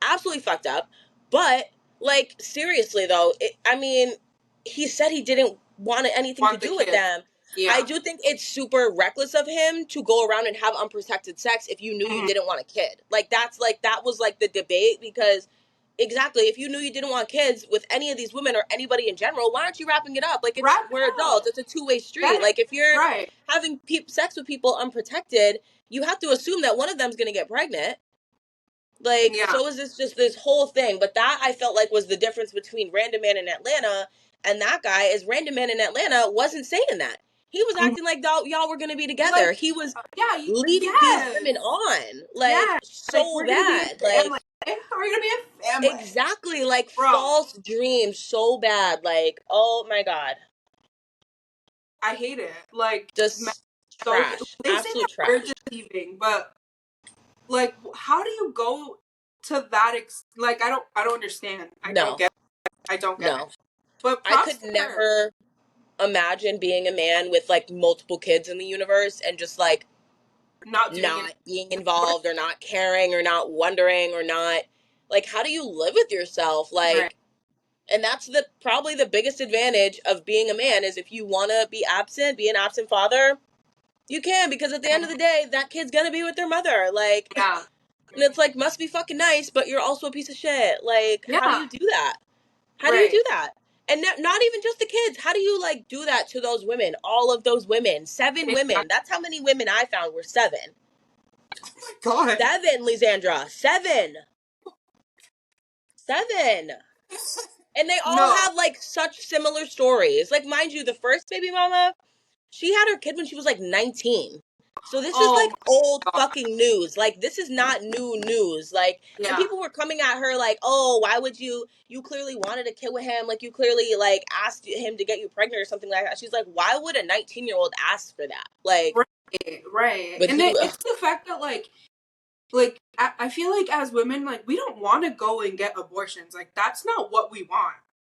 Absolutely fucked up. But, like, seriously, though, I mean, he said he didn't want anything to Want the do with kid. them. I Yeah. do think it's super reckless of him to go around and have unprotected sex if you knew you didn't want a kid. Like, that was like the debate because exactly, if you knew you didn't want kids with any of these women or anybody in general, why aren't you wrapping it up? Like, Wrap it we're adults. up. It's a two-way street. That Like, if you're right. having sex with people unprotected, you have to assume that one of them's going to get pregnant. Like, Yeah. so is this just this whole thing. But that I felt like was the difference between Random Man in Atlanta and that guy is Random Man in Atlanta wasn't saying that. He was acting like y'all were gonna be together. Like, He was yeah, leading these yes. women on like Yeah. Like, so we're gonna be bad. a family. Like We're gonna be a family. exactly like Bro, false dreams so bad. Like, oh my god. I hate it. Like, man, Just so trash. they say Absolute that we're trash. deceiving, but like, how do you go to that like, I don't understand. I don't No. get it. I don't get it. No. But I props could to her. never imagine being a man with like multiple kids in the universe and just like Not doing not it. being involved or not caring or not wondering or not like how do you live with yourself Right. like and that's the probably the biggest advantage of being a man is if you want to be absent, be an absent father, you can because at the end of the day that kid's gonna be with their mother like Yeah. and it's like must be fucking nice but you're also a piece of shit like how do Yeah. you do that, how do you Right. do that, and not even just the kids, how do you like do that to those women, all of those women, 7 women, that's how many women I found were 7. Oh my god. 7, Lisandra. 7. 7. And they all No. have like such similar stories. Like, mind you, the first baby mama, she had her kid when she was like 19. So this is Oh like old my god. fucking news. Like, this is not new news. Like, and Yeah. people were coming at her like, oh, why would you clearly wanted a kid with him. Like, you clearly like asked him to get you pregnant or something like that. She's like, why would a 19-year-old ask for that? Like, Right. Right. but And he, it's the fact that I feel like as women, like, we don't want to go and get abortions. Like, that's not what we want.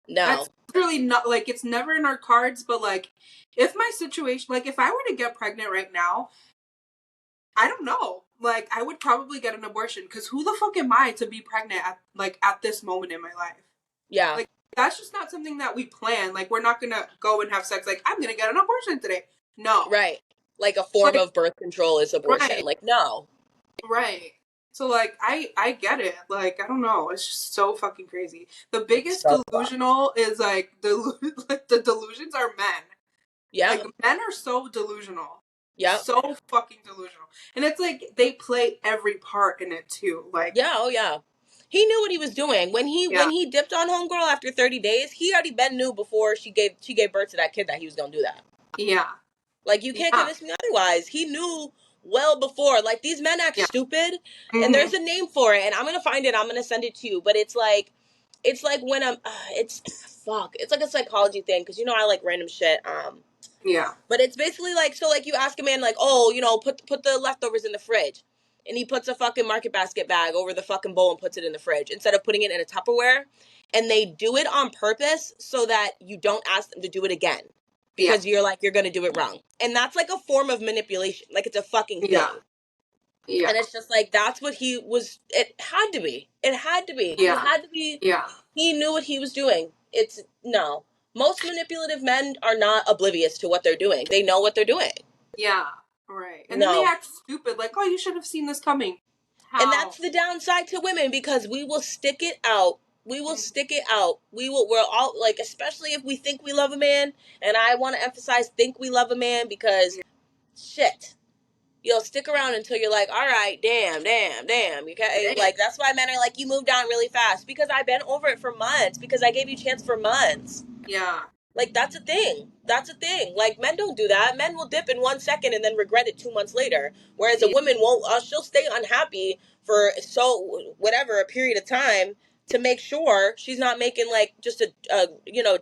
no. That's really not, like, it's never in our cards, but like, if my situation, like, if I were to get pregnant right now, I don't know. Like, I would probably get an abortion because who the fuck am I to be pregnant at this moment in my life? Yeah. Like, that's just not something that we plan. Like, we're not gonna go and have sex. Like, I'm gonna get an abortion today. No. Right. Like a form Like, of birth control is right, abortion. Like, no. right. So like, I get it. Like, I don't know. It's just so fucking crazy. The biggest So delusional is like like the delusions are men. yeah. Like, men are so delusional. Yeah. So fucking delusional. And it's like they play every part in it too. Like, Yeah. Oh yeah. He knew what he was doing when yeah, he dipped on homegirl after 30 days. He already been knew before she gave birth to that kid that he was gonna do that. yeah, Like, you can't yeah, convince me otherwise. He knew well before. Like, these men act yeah. stupid, and Mm-hmm. there's a name for it, and I'm gonna find it. I'm gonna send it to you. But it's like when I'm it's fuck. It's like a psychology thing because you know I like random shit. Yeah, But it's basically like, so like you ask a man like, oh, you know, put the leftovers in the fridge. And he puts a fucking market basket bag over the fucking bowl and puts it in the fridge instead of putting it in a Tupperware. And they do it on purpose so that you don't ask them to do it again. yeah, Because you're like, you're going to do it wrong. And that's like a form of manipulation. Like, it's a fucking yeah, thing. yeah, And it's just like, that's what he was. It had to be. It had to be. He yeah, had to be. yeah, He knew what he was doing. It's, no. Most manipulative men are not oblivious to what they're doing. They know what they're doing. yeah. Right. And then they No. act stupid. Like, oh, you should have seen this coming. And How? that's the downside to women because we will stick it out. We will stick it out. We're all like, especially if we think we love a man. And I want to emphasize think we love a man because Yeah. shit. you'll stick around until you're like, all right, damn. Okay, like that's why men are like, you moved on really fast because I've been over it for months because I gave you a chance for months. Yeah. Like that's a thing. That's a thing. Like men don't do that. Men will dip in 1 second and then regret it 2 months later. Whereas a Yeah. woman won't. She'll stay unhappy for whatever a period of time to make sure she's not making like just a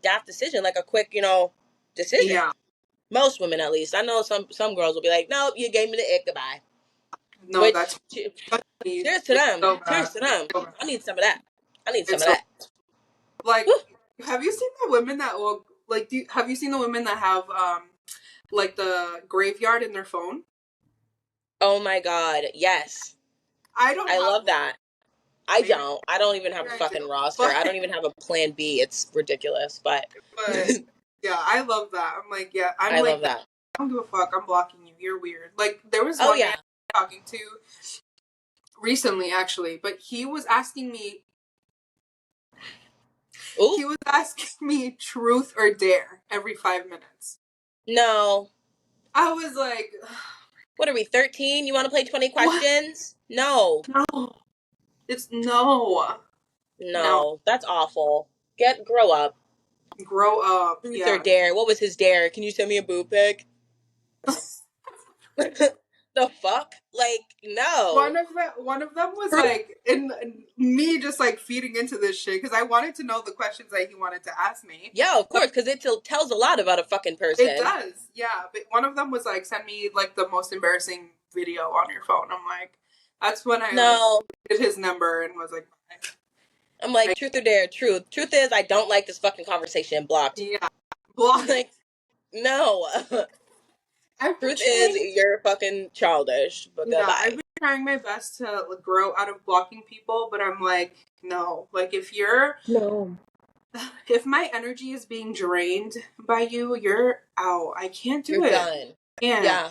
daft decision, like a quick decision. Yeah. Most women, at least. I know some girls will be like, nope, you gave me the ick, goodbye. No, Which, that's me. cheers to It's them. so Cheers bad. to It's them. so bad. I need some of that. I need some It's of so that. like. Whew. Have you seen the women that will like? Have you seen the women that have like the graveyard in their phone? Oh my God. Yes. I don't I have love one. that. I Maybe, don't. I don't even have a maybe I do, fucking roster. but I don't even have a plan B. It's ridiculous, but but yeah, I love that. I'm like, yeah, I'm I love like, that. I don't give a fuck. I'm blocking you. You're weird. Like there was Oh one man yeah. talking to recently, actually, but he was asking me. Ooh. He was asking me truth or dare every 5 minutes. No. I was like, What are we, 13? You want to play 20 what? questions? No. No, it's no, no. No. That's awful. Grow up. Grow up. Truth or Yeah. dare. What was his dare? Can you send me a boob pic? The fuck? Like, no. One of them was like in me just like feeding into this shit because I wanted to know the questions that he wanted to ask me. Yeah, of course, because it tells a lot about a fucking It person. does, yeah. But one of them was like, send me like the most embarrassing video on your phone. I'm like, that's when I like No. did his number and was like, I'm like, truth or dare? Truth. Truth is, I don't like this fucking conversation. Blocked. yeah, block. Like, no. I've been Truth is, trying. you're fucking childish, but Yeah, I've goodbye. been trying my best to grow out of blocking people, but I'm like, no. Like No. if my energy is being drained by you, you're out. I can't do You're it. done. Yeah. Yeah.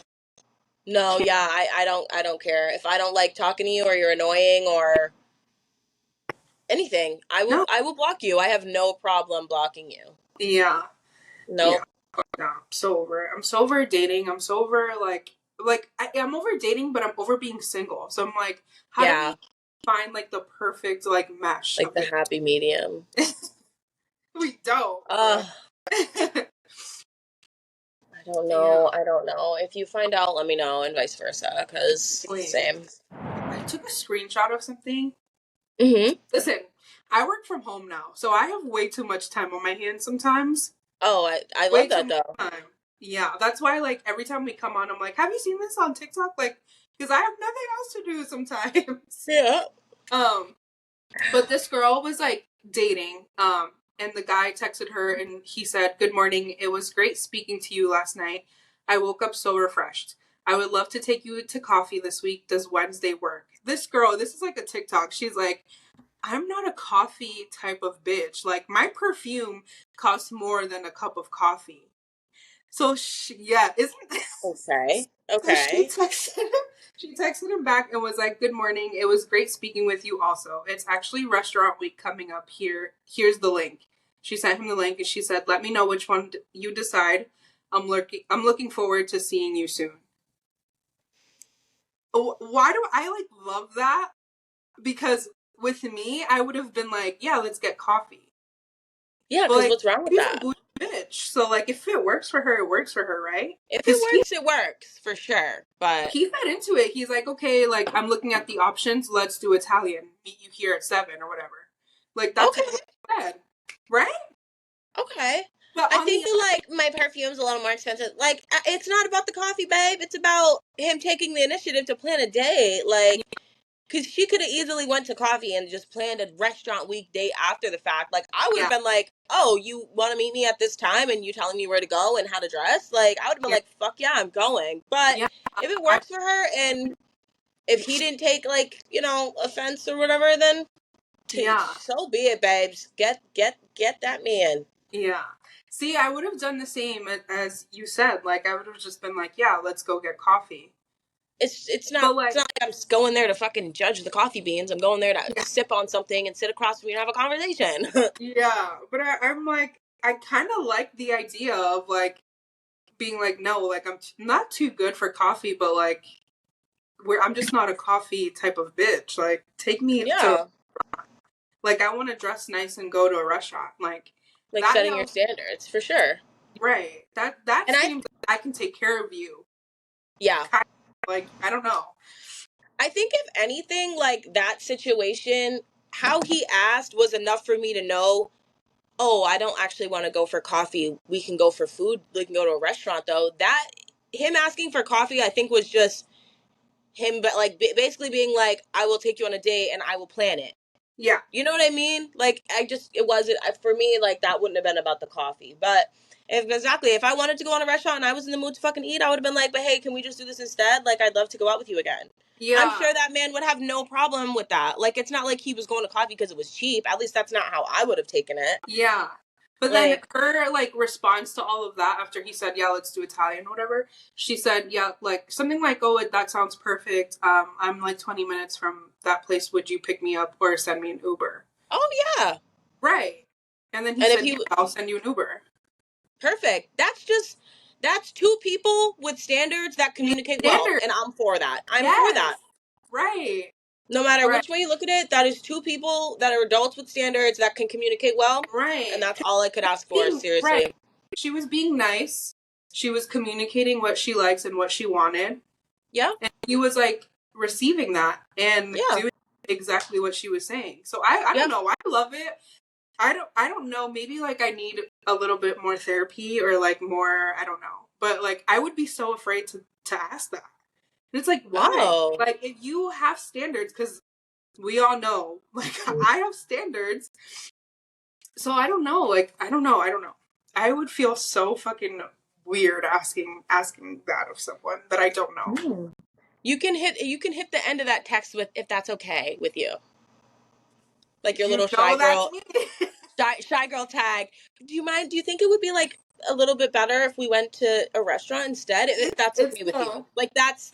No, yeah, I don't care. If I don't like talking to you or you're annoying or anything, No. I will block you. I have no problem blocking you. Yeah. Yeah. Nope. No, I'm so over it. I'm so over dating. I'm so over I'm over dating, but I'm over being single. So I'm like, how do we Yeah. find like the perfect like mesh Like of the it? happy medium. We don't, Uh, but I don't yeah. know. I don't know. If you find out, let me know, and vice versa. Cause Wait, same. I took a screenshot of something. Mm-hmm. Listen, I work from home now, so I have way too much time on my hands sometimes. Oh, I Way love too that much though. time. Yeah, that's why like every time we come on, I'm like, have you seen this on TikTok? Like, because I have nothing else to do sometimes. Yeah. um, but this girl was like dating, and the guy texted her and he said, "Good morning. It was great speaking to you last night. I woke up so refreshed. I would love to take you to coffee this week. Does Wednesday work?" This girl, this is like a TikTok. She's like, I'm not a coffee type of bitch. Like my perfume costs more than a cup of coffee. So yeah, isn't Okay. so she Okay. texted him. She texted him back and was like, "Good morning. It was great speaking with you. Also, it's actually restaurant week coming up here. Here's the link." She sent him the link and she said, "Let me know which one you decide. I'm looking forward to seeing you soon." Why do I like love that? Because with me, I would have been like, "Yeah, let's get coffee." Yeah, But because like, what's wrong with she's a that? bougie bitch. So like, if it works for her, it works for her, right? If it Because works, it works for sure. But he fed into it. He's like, okay, like I'm looking at the options. Let's do Italian. Meet you here at 7 or whatever. Like that's okay, what he said, right? okay. But I on the think like my perfume's a little more expensive. Like it's not about the coffee, babe. It's about him taking the initiative to plan a date. Like, because she could have easily went to coffee and just planned a restaurant week date after the fact. Like, I would have yeah, been like, oh, you want to meet me at this time and you telling me where to go and how to dress? Like, I would have been yeah, like, fuck yeah, I'm going. But yeah, if it I, works for her and if he didn't take like, offense or whatever, then yeah, so be it, babes. Get that man. yeah. See, I would have done the same as you said. Like I would have just been like, yeah, let's go get coffee. But It's like, not like I'm just going there to fucking judge the coffee beans. I'm going there to yeah, sip on something and sit across from you and have a conversation. yeah. But I'm like, I kind of like the idea of like being like, no, like I'm not too good for coffee, but like where I'm just not a coffee type of bitch. Like, take me to, Yeah. like, I want to dress nice and go to a restaurant. Like, Like that setting your now, standards for sure. right. That And seems like I can take care of you. yeah. Kind of, like, I don't know. I think if anything, like that situation, how he asked was enough for me to know, oh, I don't actually want to go for coffee. We can go for food. We can go to a restaurant though. That him asking for coffee, I think was just him, but like basically being like, I will take you on a date and I will plan it. Yeah. You know what I mean? Like, it wasn't, for me, like, that wouldn't have been about the coffee. But if I wanted to go on a restaurant and I was in the mood to fucking eat, I would have been like, but hey, can we just do this instead? Like, I'd love to go out with you again. I'm Yeah. sure that man would have no problem with that. Like, it's not like he was going to coffee because it was cheap. At least that's not how I would have taken it. Yeah. But then Like, her like response to all of that after he said, "Yeah, let's do Italian, whatever." She said, "Yeah, like something like, oh, that sounds perfect. I'm like 20 minutes from that place. Would you pick me up or send me an Uber?" oh, yeah. Right. And then he And if said, he, "Yeah, I'll send you an Uber." perfect. That's two people with standards that communicate well. Standard. And I'm for that. I'm for Yes. that. Right. No matter Right. which way you look at it, that is two people that are adults with standards that can communicate well. And Right. that's all I could ask for, Being right. seriously. She was being nice. She was communicating what she likes and what she wanted. Yeah, And he was like receiving that and yeah, doing exactly what she was saying. So I don't yeah. know. I love it. I don't know. Maybe like I need a little bit more therapy or like more, I don't know. But like I would be so afraid to ask that. And it's like, why? Oh, Like if you have standards, because we all know, like I have standards. So I don't know. Like I don't know. I would feel so fucking weird asking that of someone that I don't know. you can hit the end of that text with if that's okay with you. Like your You little know that's me. shy girl tag. Do you think it would be like a little bit better if we went to a restaurant instead? If that's It's okay with you. Like that's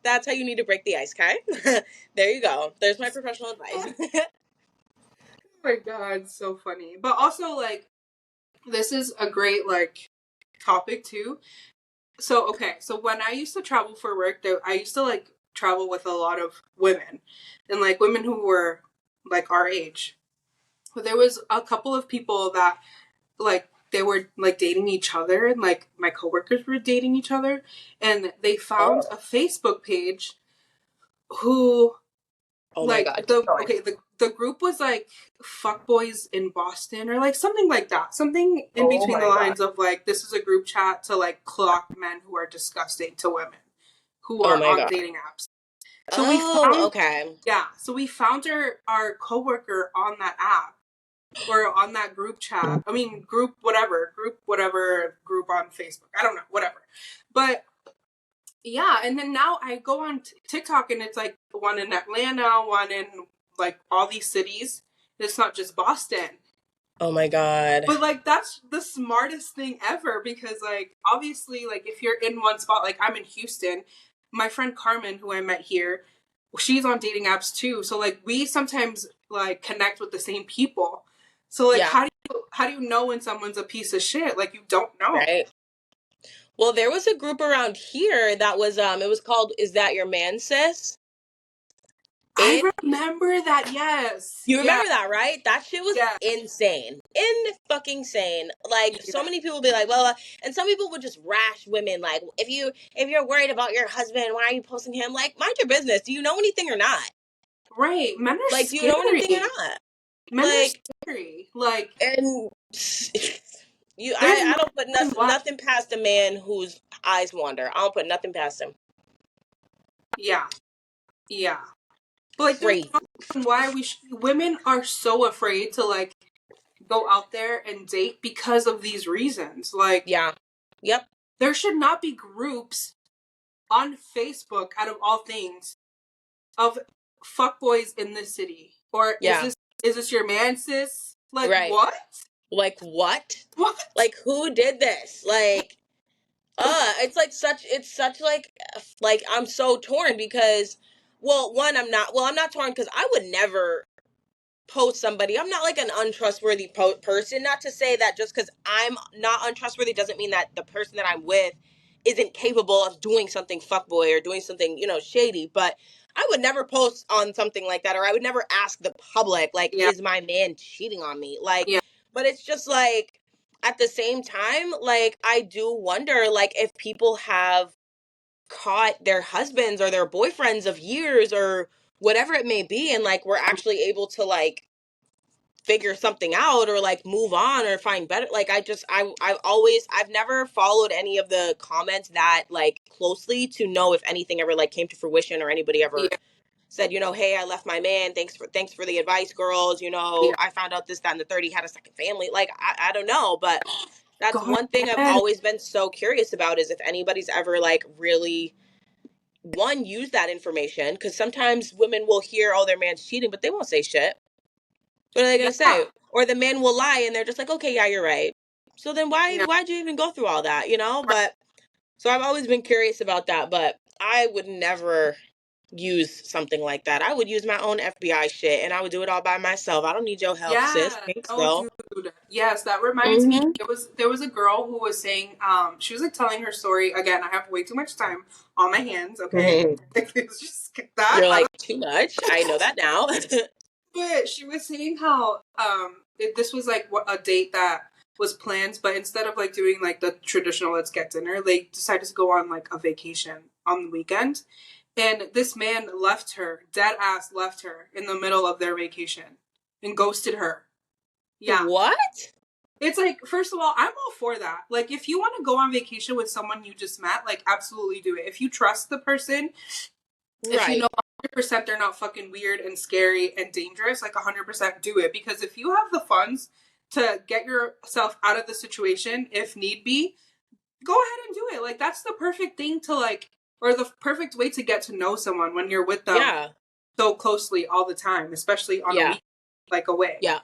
how you need to break the ice, okay? There you go. There's my professional advice. Oh my god, so funny. But also like this is a great like topic too. So okay, so when I used to travel for work, I used to like travel with a lot of women and like women who were like our age. But there was a couple of people that like they were like dating each other and like my coworkers were dating each other and they found Oh. a Facebook page who Oh my like god, keep going. the group was like fuckboys in Boston or like something like that. Something in Oh between the my god. lines of like this is a group chat to like clock men who are disgusting to women who Oh are my on god. dating apps. So we Oh, found okay. yeah, so we found our coworker on that app or on that group chat. I mean group whatever group on Facebook. I don't know, whatever. But yeah, and then now I go on TikTok and it's like one in Atlanta, one in like all these cities. It's not just Boston. Oh my god. But like that's the smartest thing ever because like obviously like if you're in one spot, like I'm in Houston, my friend Carmen who I met here, she's on dating apps too. So like we sometimes like connect with the same people. So like Yeah, how do you know when someone's a piece of shit? Like you don't know. right. Well, there was a group around here that was it was called Is That Your Man, Sis? I It remember that. Yes. You Yeah. remember that, right? That shit was Yeah. insane. In fucking sane. Like so Yeah. many people be like, well, and some people would just rash women like if you're worried about your husband, why are you posting him? Like, mind your business. Do you know anything or not? Right. Men are Like, do you know anything or scary. not? Men are Like, scary. Like and you there's I no don't put reason why. nothing past a man whose eyes wander. I don't put nothing past him. Yeah. Yeah. But like there's Crazy. no reason why women are so afraid to like go out there and date because of these reasons. Like Yeah. Yep. there should not be groups on Facebook out of all things of fuckboys in this city. Or Yeah. is this your man, sis? Like Right. what? Like what? What? Like who did this? Like it's such like I'm so torn because well, one, I'm not torn because I would never post somebody. I'm not like an untrustworthy person. Not to say that just because I'm not untrustworthy doesn't mean that the person that I'm with isn't capable of doing something fuckboy or doing something, shady. But I would never post on something like that, or I would never ask the public, like, Yeah. is my man cheating on me? Like, Yeah. but it's just like, at the same time, like, I do wonder, like, if people have caught their husbands or their boyfriends of years or whatever it may be, and like we're actually able to like figure something out or like move on or find better. Like I've never followed any of the comments that like closely to know if anything ever like came to fruition or anybody ever Yeah. said, hey, I left my man, thanks for the advice, girls, Yeah. I found out this, that, and the third, he had a second family. Like I don't know, but that's God, one thing I've yes. always been so curious about, is if anybody's ever like really one, use that information, because sometimes women will hear, oh, their man's cheating, but they won't say shit. What are they gonna Yeah. say? Or the man will lie and they're just like, okay, yeah, you're right. So then Yeah. why'd you even go through all that, But so I've always been curious about that, but I would never use something like that. I would use my own FBI shit and I would do it all by myself. I don't need your help, sis. Yeah. Thanks Oh, though. dude. Yes, that reminds me. Mm-hmm. There was a girl who was saying, she was like telling her story. Again, I have way too much time on my hands. Okay, let's just skip that. You're I like, don't. too much. I know that now. But she was saying how this was like a date that was planned, but instead of like doing like the traditional let's get dinner, they decided to go on like a vacation on the weekend. And this man left her, dead ass left her in the middle of their vacation and ghosted her. Yeah. What? It's like, first of all, I'm all for that. Like, if you want to go on vacation with someone you just met, like, absolutely do it. If you trust the person, if you know Right. 100% they're not fucking weird and scary and dangerous, like, 100% do it. Because if you have the funds to get yourself out of the situation, if need be, go ahead and do it. Like, that's the perfect thing to, like, or the perfect way to get to know someone when you're with them Yeah. so closely all the time, especially on a Yeah. week, like, away. Yeah.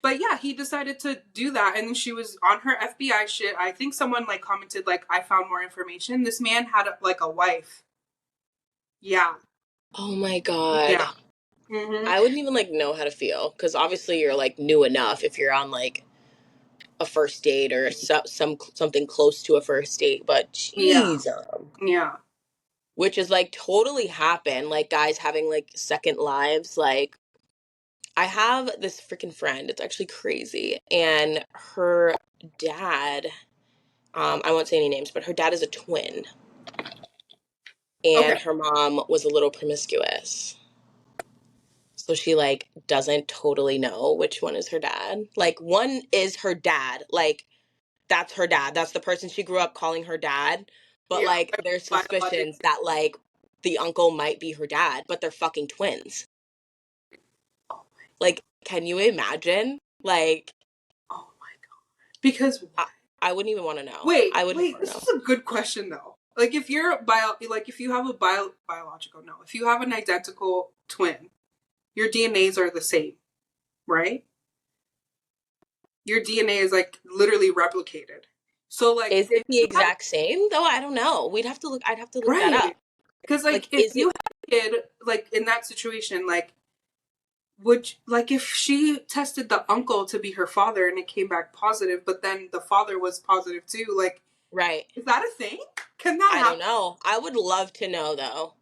But yeah, he decided to do that, and then she was on her FBI shit. I think someone like commented like, "I found more information." This man had like a wife. Yeah, Oh my God. yeah, hmm I wouldn't even like know how to feel, because obviously you're like new enough if you're on like a first date or something close to a first date, but yeah, jeez, yeah. which is like totally happen, like guys having like second lives. Like I have this freaking friend, it's actually crazy, and her dad, I won't say any names, but her dad is a twin, Okay, and her mom was a little promiscuous. So she like doesn't totally know which one is her dad. Like one is her dad, like that's her dad. That's the person she grew up calling her dad. But yeah. like there's Biologic. suspicions that like the uncle might be her dad, but they're fucking twins. Oh my, Like, can you imagine? Like, oh my god. Because I, what? I wouldn't even want to know. Wait, I wouldn't wait. want to This know. is a good question though. Like, if you're like if you have a biological, no, if you have an identical twin, your DNAs are the same, right? Your DNA is like literally replicated. So like Is it if the you had exact same though? I don't know. I'd have to look that right, up. because like Like, if is you it had a kid like in that situation, like would like if she tested the uncle to be her father and it came back positive, but then the father was positive too, like right? is that a thing? Can that I don't happen? know. I would love to know though.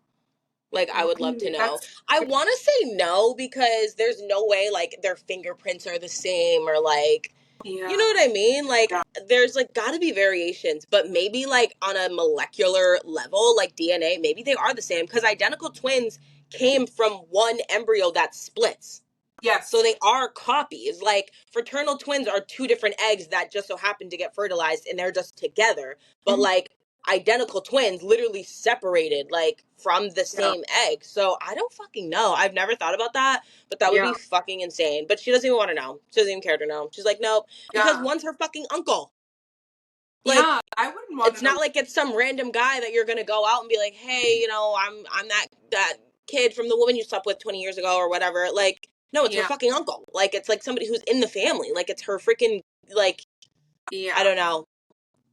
Like, I would love to Really? know. That's I want to say no, because there's no way like their fingerprints are the same, or like, you know yeah, what I mean? Like, yeah. there's like got to be variations, but maybe like on a molecular level, like DNA, maybe they are the same, because identical twins came from one embryo that splits. So Yes. they are copies. Like fraternal twins are two different eggs that just so happen to get fertilized and they're just together. But Mhm. like identical twins literally separated like from the Yeah. same egg. So I don't fucking know. I've never thought about that, but that would Yeah. be fucking insane. But she doesn't even want to know. She doesn't even care to know. She's like, nope, because Yeah. one's her fucking uncle. Like Yeah. I wouldn't want it's to know. not like it's some random guy that you're gonna go out and be like, hey, I'm that kid from the woman you slept with 20 years ago or whatever. Like, no, it's her Yeah. fucking uncle. Like, it's like somebody who's in the family. Like, it's her freaking, like, I Yeah. don't know.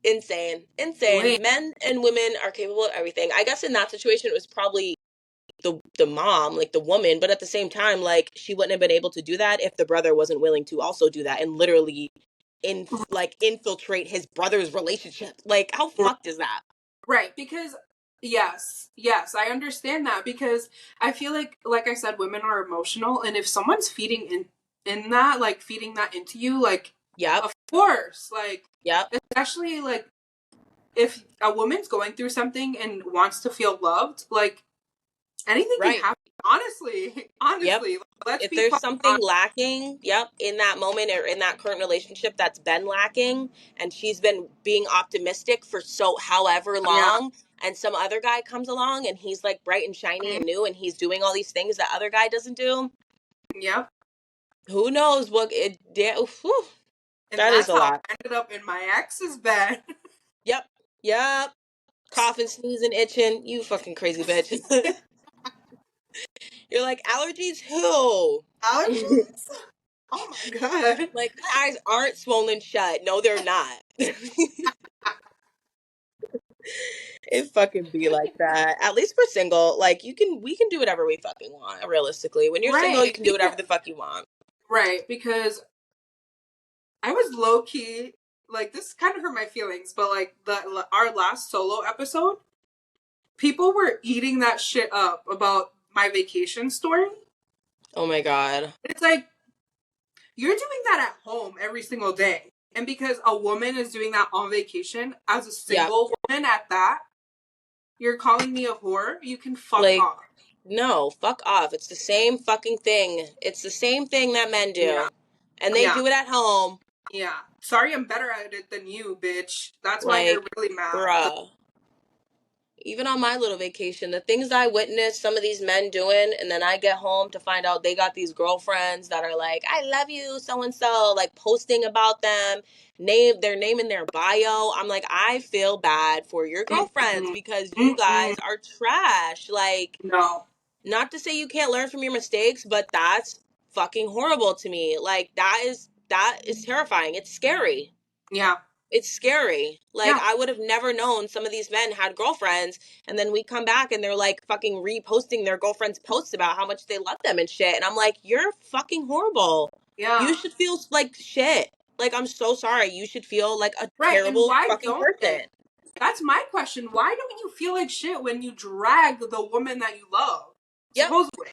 Insane. Wait. Insane. Men and women are capable of everything. I guess in that situation it was probably the mom, like the woman, but at the same time, like she wouldn't have been able to do that if the brother wasn't willing to also do that and literally infiltrate his brother's relationship. Like, how fucked is that? Right, because yes, I understand that because I feel like I said, women are emotional, and if someone's feeding in that, like feeding that into you, like Yep. of course, like Yep. especially like if a woman's going through something and wants to feel loved, like anything can Right. happen. Honestly, Yep. honestly, let's If be there's fucking something honest. lacking, yep, in that moment or in that current relationship that's been lacking, and she's been being optimistic for so however Yeah. long, and some other guy comes along and he's like bright and shiny and new and he's doing all these things that other guy doesn't do, Yep. who knows what it, yeah, whew, And that is that's a how lot. I ended up in my ex's bed. Yep. Yep. Coughing, sneezing, itching. You fucking crazy bitch. You're like, allergies? Who? Allergies? Oh my god. Like, my eyes aren't swollen shut. No, they're not. It fucking be like that. At least we're single. Like, we can do whatever we fucking want, realistically. When you're single, you Right, can do because whatever the fuck you want. because I was low key like this kind of hurt my feelings, but like the our last solo episode, people were eating that shit up about my vacation story. Oh my God. It's like you're doing that at home every single day. And because a woman is doing that on vacation as a Yep. single woman at that, you're calling me a whore? You can fuck Like, off. no, fuck off. It's the same fucking thing. It's the same thing that men Yeah. do. And they Yeah. do it at home. Yeah. Sorry, I'm better at it than you, bitch. That's why you're Like, really mad. bruh. Even on my little vacation, the things I witnessed some of these men doing, and then I get home to find out they got these girlfriends that are like, I love you, so and so, like posting about them, their name in their bio. I'm like, I feel bad for your girlfriends Mm-mm. because you Mm-mm. guys are trash. Like, No. not to say you can't learn from your mistakes, but that's fucking horrible to me. Like, that is terrifying. It's scary. Yeah. It's scary. Like, Yeah. I would have never known some of these men had girlfriends, and then we come back and they're like fucking reposting their girlfriends' posts about how much they love them and shit. And I'm like, you're fucking horrible. Yeah. You should feel like shit. Like, I'm so sorry. You should feel like a Right. And terrible why fucking don't they? person. That's my question. Why don't you feel like shit when you drag the woman that you love? Yep. Supposedly.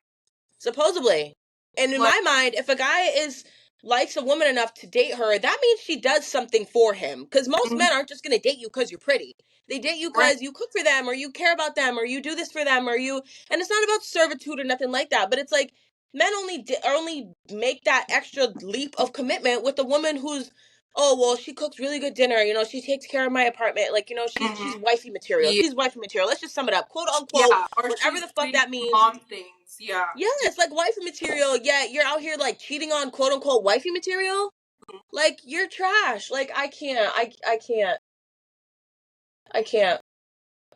Supposedly. And in Like, my mind, if a guy is likes a woman enough to date her, that means she does something for him. Because most mhm, men aren't just gonna date you because you're pretty. They date you right. because you cook for them, or you care about them, or you do this for them, or you. And it's not about servitude or nothing like that. But it's like men only make that extra leap of commitment with a woman who's, oh well, she cooks really good dinner. You know, she takes care of my apartment. Like, you know, she's Hmm. wifey material. Yeah. She's wifey material. Let's just sum it up, quote unquote, Yeah. Or whatever she's the fuck doing that means. mom things. Yeah. Yeah, it's like wifey material. Yeah, you're out here like cheating on quote unquote wifey material. Like, you're trash. Like, I can't. I can't. I can't.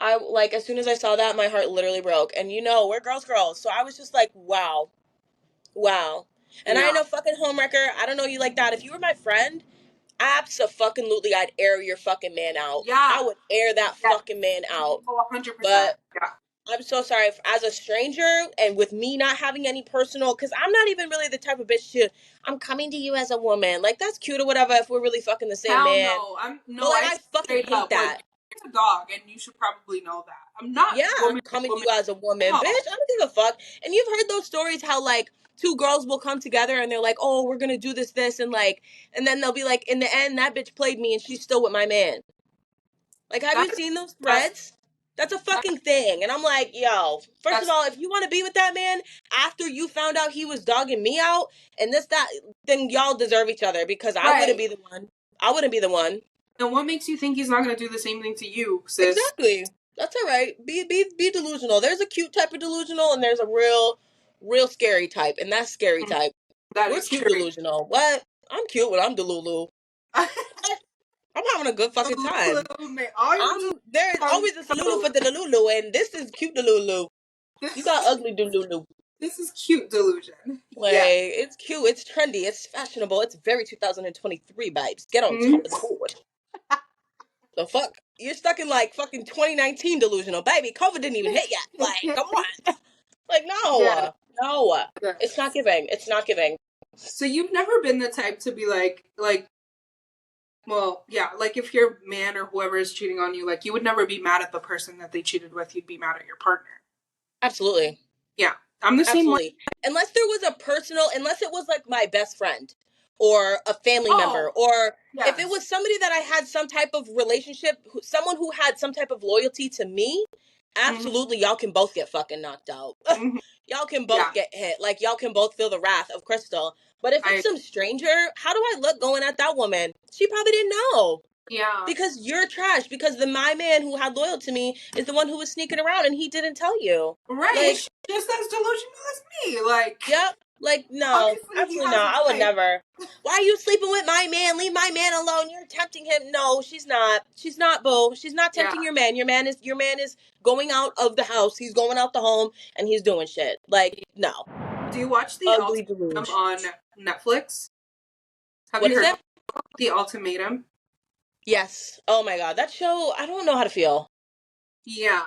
I like, as soon as I saw that, my heart literally broke. And you know, we're girls, so I was just like, wow, wow. And I Yeah. know fucking homewrecker. I don't know you like that. If you were my friend, absolutely, I'd air your fucking man out. Yeah. I would air that Yeah. fucking man out. Oh, 100%. But Yeah. I'm so sorry. As a stranger and with me not having any personal, because I'm not even really the type of bitch to, I'm coming to you as a woman. Like, that's cute or whatever if we're really fucking the same Hell man. no. But, like, I I say fucking straight hate up, like, that. it's a dog, and you should probably know that. I'm not Yeah, I'm woman to coming to woman. you as a woman. Bitch, No. I don't give a fuck. And you've heard those stories how, like, two girls will come together and they're like, oh, we're going to do this, and, like, and then they'll be like, in the end, that bitch played me and she's still with my man. Like, have That you is seen those disgusting. threads? That's a That, fucking thing. And I'm like, yo, first of that's all, if you want to be with that man after you found out he was dogging me out and that, then y'all deserve each other because I wouldn't right. be the one. I wouldn't be the one. And what makes you think he's not going to do the same thing to you, sis? Exactly. That's all right. Be delusional. There's a cute type of delusional and there's a real scary type, and that's scary Mm, type. that We're is cute scary. delusional. What? I'm cute when I'm delulu. I'm having a good fucking time. May all your There's delusions always a salulu come for the delulu, and this is cute delulu. You got true. ugly delulu. This is cute delusion. Like, Yeah. it's cute, it's trendy, it's fashionable, it's very 2023 vibes. Get on top Mhm. of the board. The fuck? You're stuck in like fucking 2019 delusional, baby. COVID didn't even hit yet. Like, come on. Like, Yeah. no. Yeah. It's not giving. It's not giving. So you've never been the type to be like Well, yeah, like if your man or whoever is cheating on you, like you would never be mad at the person that they cheated with. You'd be mad at your partner. Absolutely. Yeah, I'm the same way. Absolutely. Unless there was a personal, unless it was like my best friend or a family member, Oh, or if it yes. was somebody that I had some type of relationship, someone who had some type of loyalty to me, Hmm. absolutely, y'all can both get fucking knocked out. Hmm. Y'all can both Yeah, get hit. Like, y'all can both feel the wrath of Crystal. But if it's I some stranger, how do I look going at that woman? She probably didn't know. yeah. Because you're trash. Because my man who had loyal to me is the one who was sneaking around and he didn't tell you. Right, Like, it's just as delusional as me. Like, yep. Like, no, obviously he absolutely has not. a I would wife. never. Why are you sleeping with my man? Leave my man alone. You're tempting him. No, she's not. She's not, boo. She's not Yeah. tempting your man. Your man is going out of the house. He's going out the home and he's doing shit. Like, no. Do you watch The Ugly Ultimatum deluge. on Netflix? Have What you is heard it? of The Ultimatum? Yes. Oh my god. That show, I don't know how to feel. Yeah.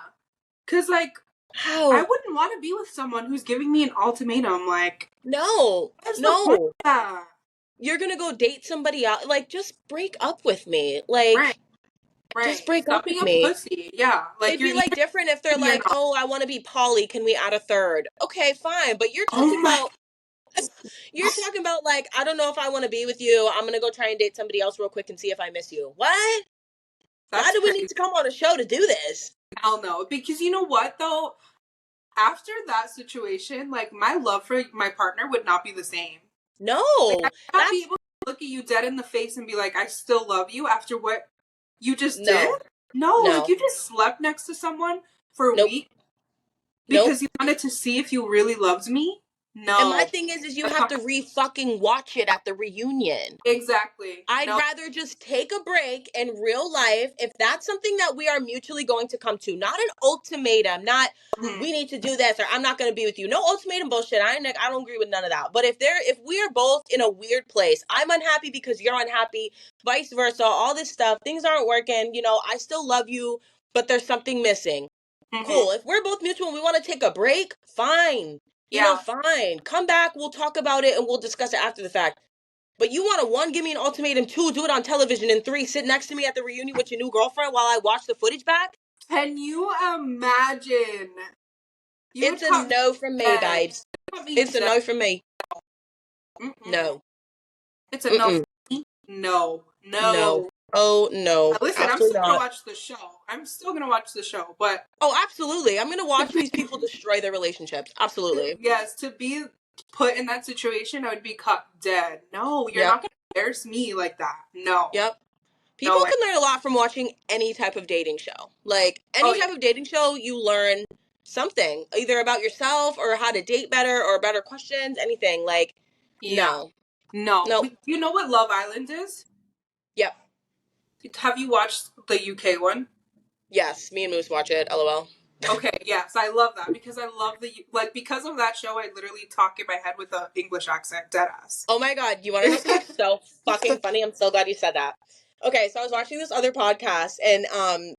Cause like I How? wouldn't want to be with someone who's giving me an ultimatum. Like, No. what's the point No. of that? You're gonna go date somebody else. Like, just break up with me. Right, Like, just right. break up Stop with being a me. pussy. Yeah. Like It'd you're be like either different if they're or you're like, not. "Oh, I want to be poly. Can we add a third?" Okay, fine. But Oh my, you're talking about like, I don't know if I want to be with you. I'm gonna go try and date somebody else real quick and see if I miss you. What? Why that's do we crazy. need to come on a show to do this? Hell no. Because you know what though? After that situation, like my love for my partner would not be the same. Like I No, would not be that's able to look at you dead in the face and be like, I still love you after what you just did. no, No, like no, you just slept next to someone for a nope, week nope. because you wanted to see if you really loved me. And my No. thing is you That's have not to re-fucking watch it at the reunion. exactly. I'd No. rather just take a break in real life if that's something that we are mutually going to come to. Not an ultimatum, not Mhm. we need to do this or I'm not going to be with you. No ultimatum bullshit. I don't agree with none of that. But if we are both in a weird place, I'm unhappy because you're unhappy, vice versa, all this stuff, things aren't working, I still love you, but there's something missing. Mhm. Cool. If we're both mutual and we want to take a break, fine. Yeah. Fine. Come back, we'll talk about it and we'll discuss it after the fact. But you want to one, give me an ultimatum, two, do it on television, and three, sit next to me at the reunion with your new girlfriend while I watch the footage back? Can you imagine? You It's would a cut me no from me, dead. babes. Cut me It's a dead. no from me. Mm-mm. No. It's a no for Mm-mm. me. No. No. No. Oh, no. Listen, I'm Absolutely still gonna not. watch the show. I'm still gonna watch the show, but Oh, absolutely. I'm going to to watch be, these people destroy their relationships. Absolutely. yes, to be put in that situation, I would be cut dead. No, you're Yep. not gonna embarrass me like that. No. Yep. People No way. can learn a lot from watching any type of dating show. Like, Oh any yeah. type of dating show, you learn something, either about yourself or how to date better or better questions, anything. Like, Yeah. no. No. Nope. But you know what Love Island is? Yep. Have you watched the UK one? Yes, me and Moose watch it. LOL. Okay, yes, I love that because I love because of that show I literally talk in my head with an English accent, dead ass. Oh my god, you want to know something so fucking funny? I'm so glad you said that. Okay, so I was watching this other podcast, and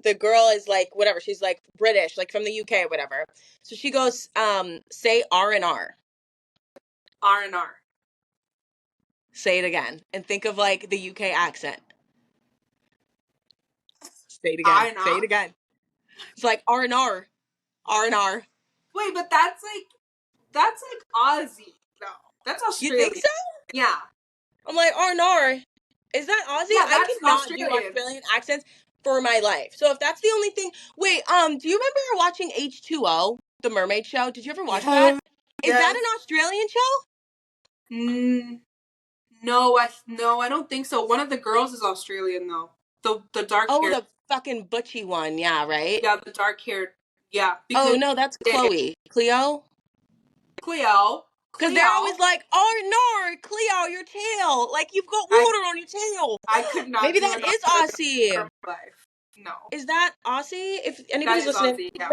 the girl is like whatever. She's like British, like from the UK or whatever. So she goes, say R&R. R&R. Say it again, and think of like the UK accent. Say it again. Say R&R? it again. It's like R&R, R&R. Wait, but that's like Aussie. No, that's You think Australian. so? Yeah. I'm like R&R. Is that Aussie? Yeah, I that's cannot do Australian. Australian accents for my life. So if that's the only thing, wait, do you remember watching H2O, the mermaid show? Did you ever watch that? Yes. Is that Yes. an Australian show? No, I don't think so. One of the girls is Australian though. The dark Oh, hair. the fucking butchy one. Yeah, right? Yeah, the dark haired. Yeah, Oh, because no, that's eh, Chloe. Cleo? Cleo, Because they're Cleo. always like, oh, no, Cleo, your tail. Like, you've got I water on your tail. I could not Maybe do that an is Australian Aussie. for my life. No, Is that Aussie? If that anybody's is listening, Aussie. Yeah.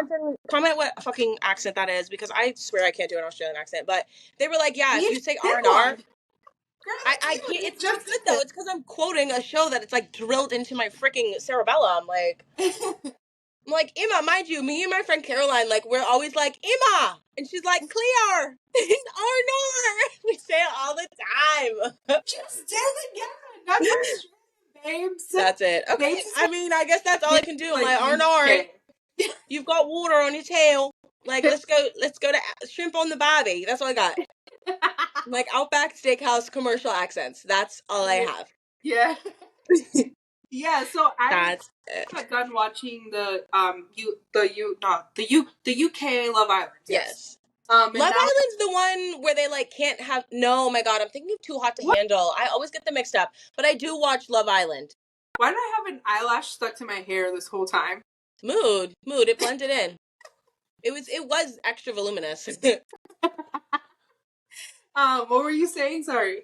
comment what fucking accent that is because I swear I can't do an Australian accent. But they were like, yeah, You if you just say did R and one. R, Girl, I you can't. did. You It's not just good though. It's because I'm quoting a show that it's like drilled into my freaking cerebellum. did. I'm like Emma, mind you, me and my friend Caroline, like we're always like Emma, and she's like Clear, R and R. We say it all the time. Just did it again. That's Australian, Babes. That's it. Okay, Babes is I mean, I guess that's all I can do. like My Arnard, UK. you've got water on your tail. Like, let's go to shrimp on the barbie. That's all I got. Like Outback Steakhouse commercial accents. That's all I have. Yeah. Yeah, so I That's it. got done watching the UK Love Island. Yes. Yes. And Love now Island's the one where they like can't have. No, oh my God, I'm thinking of Too Hot to what? Handle. I always get them mixed up, but I do watch Love Island. Why did I have an eyelash stuck to my hair this whole time? Mood. It blended in. It was extra voluminous. What were you saying? Sorry.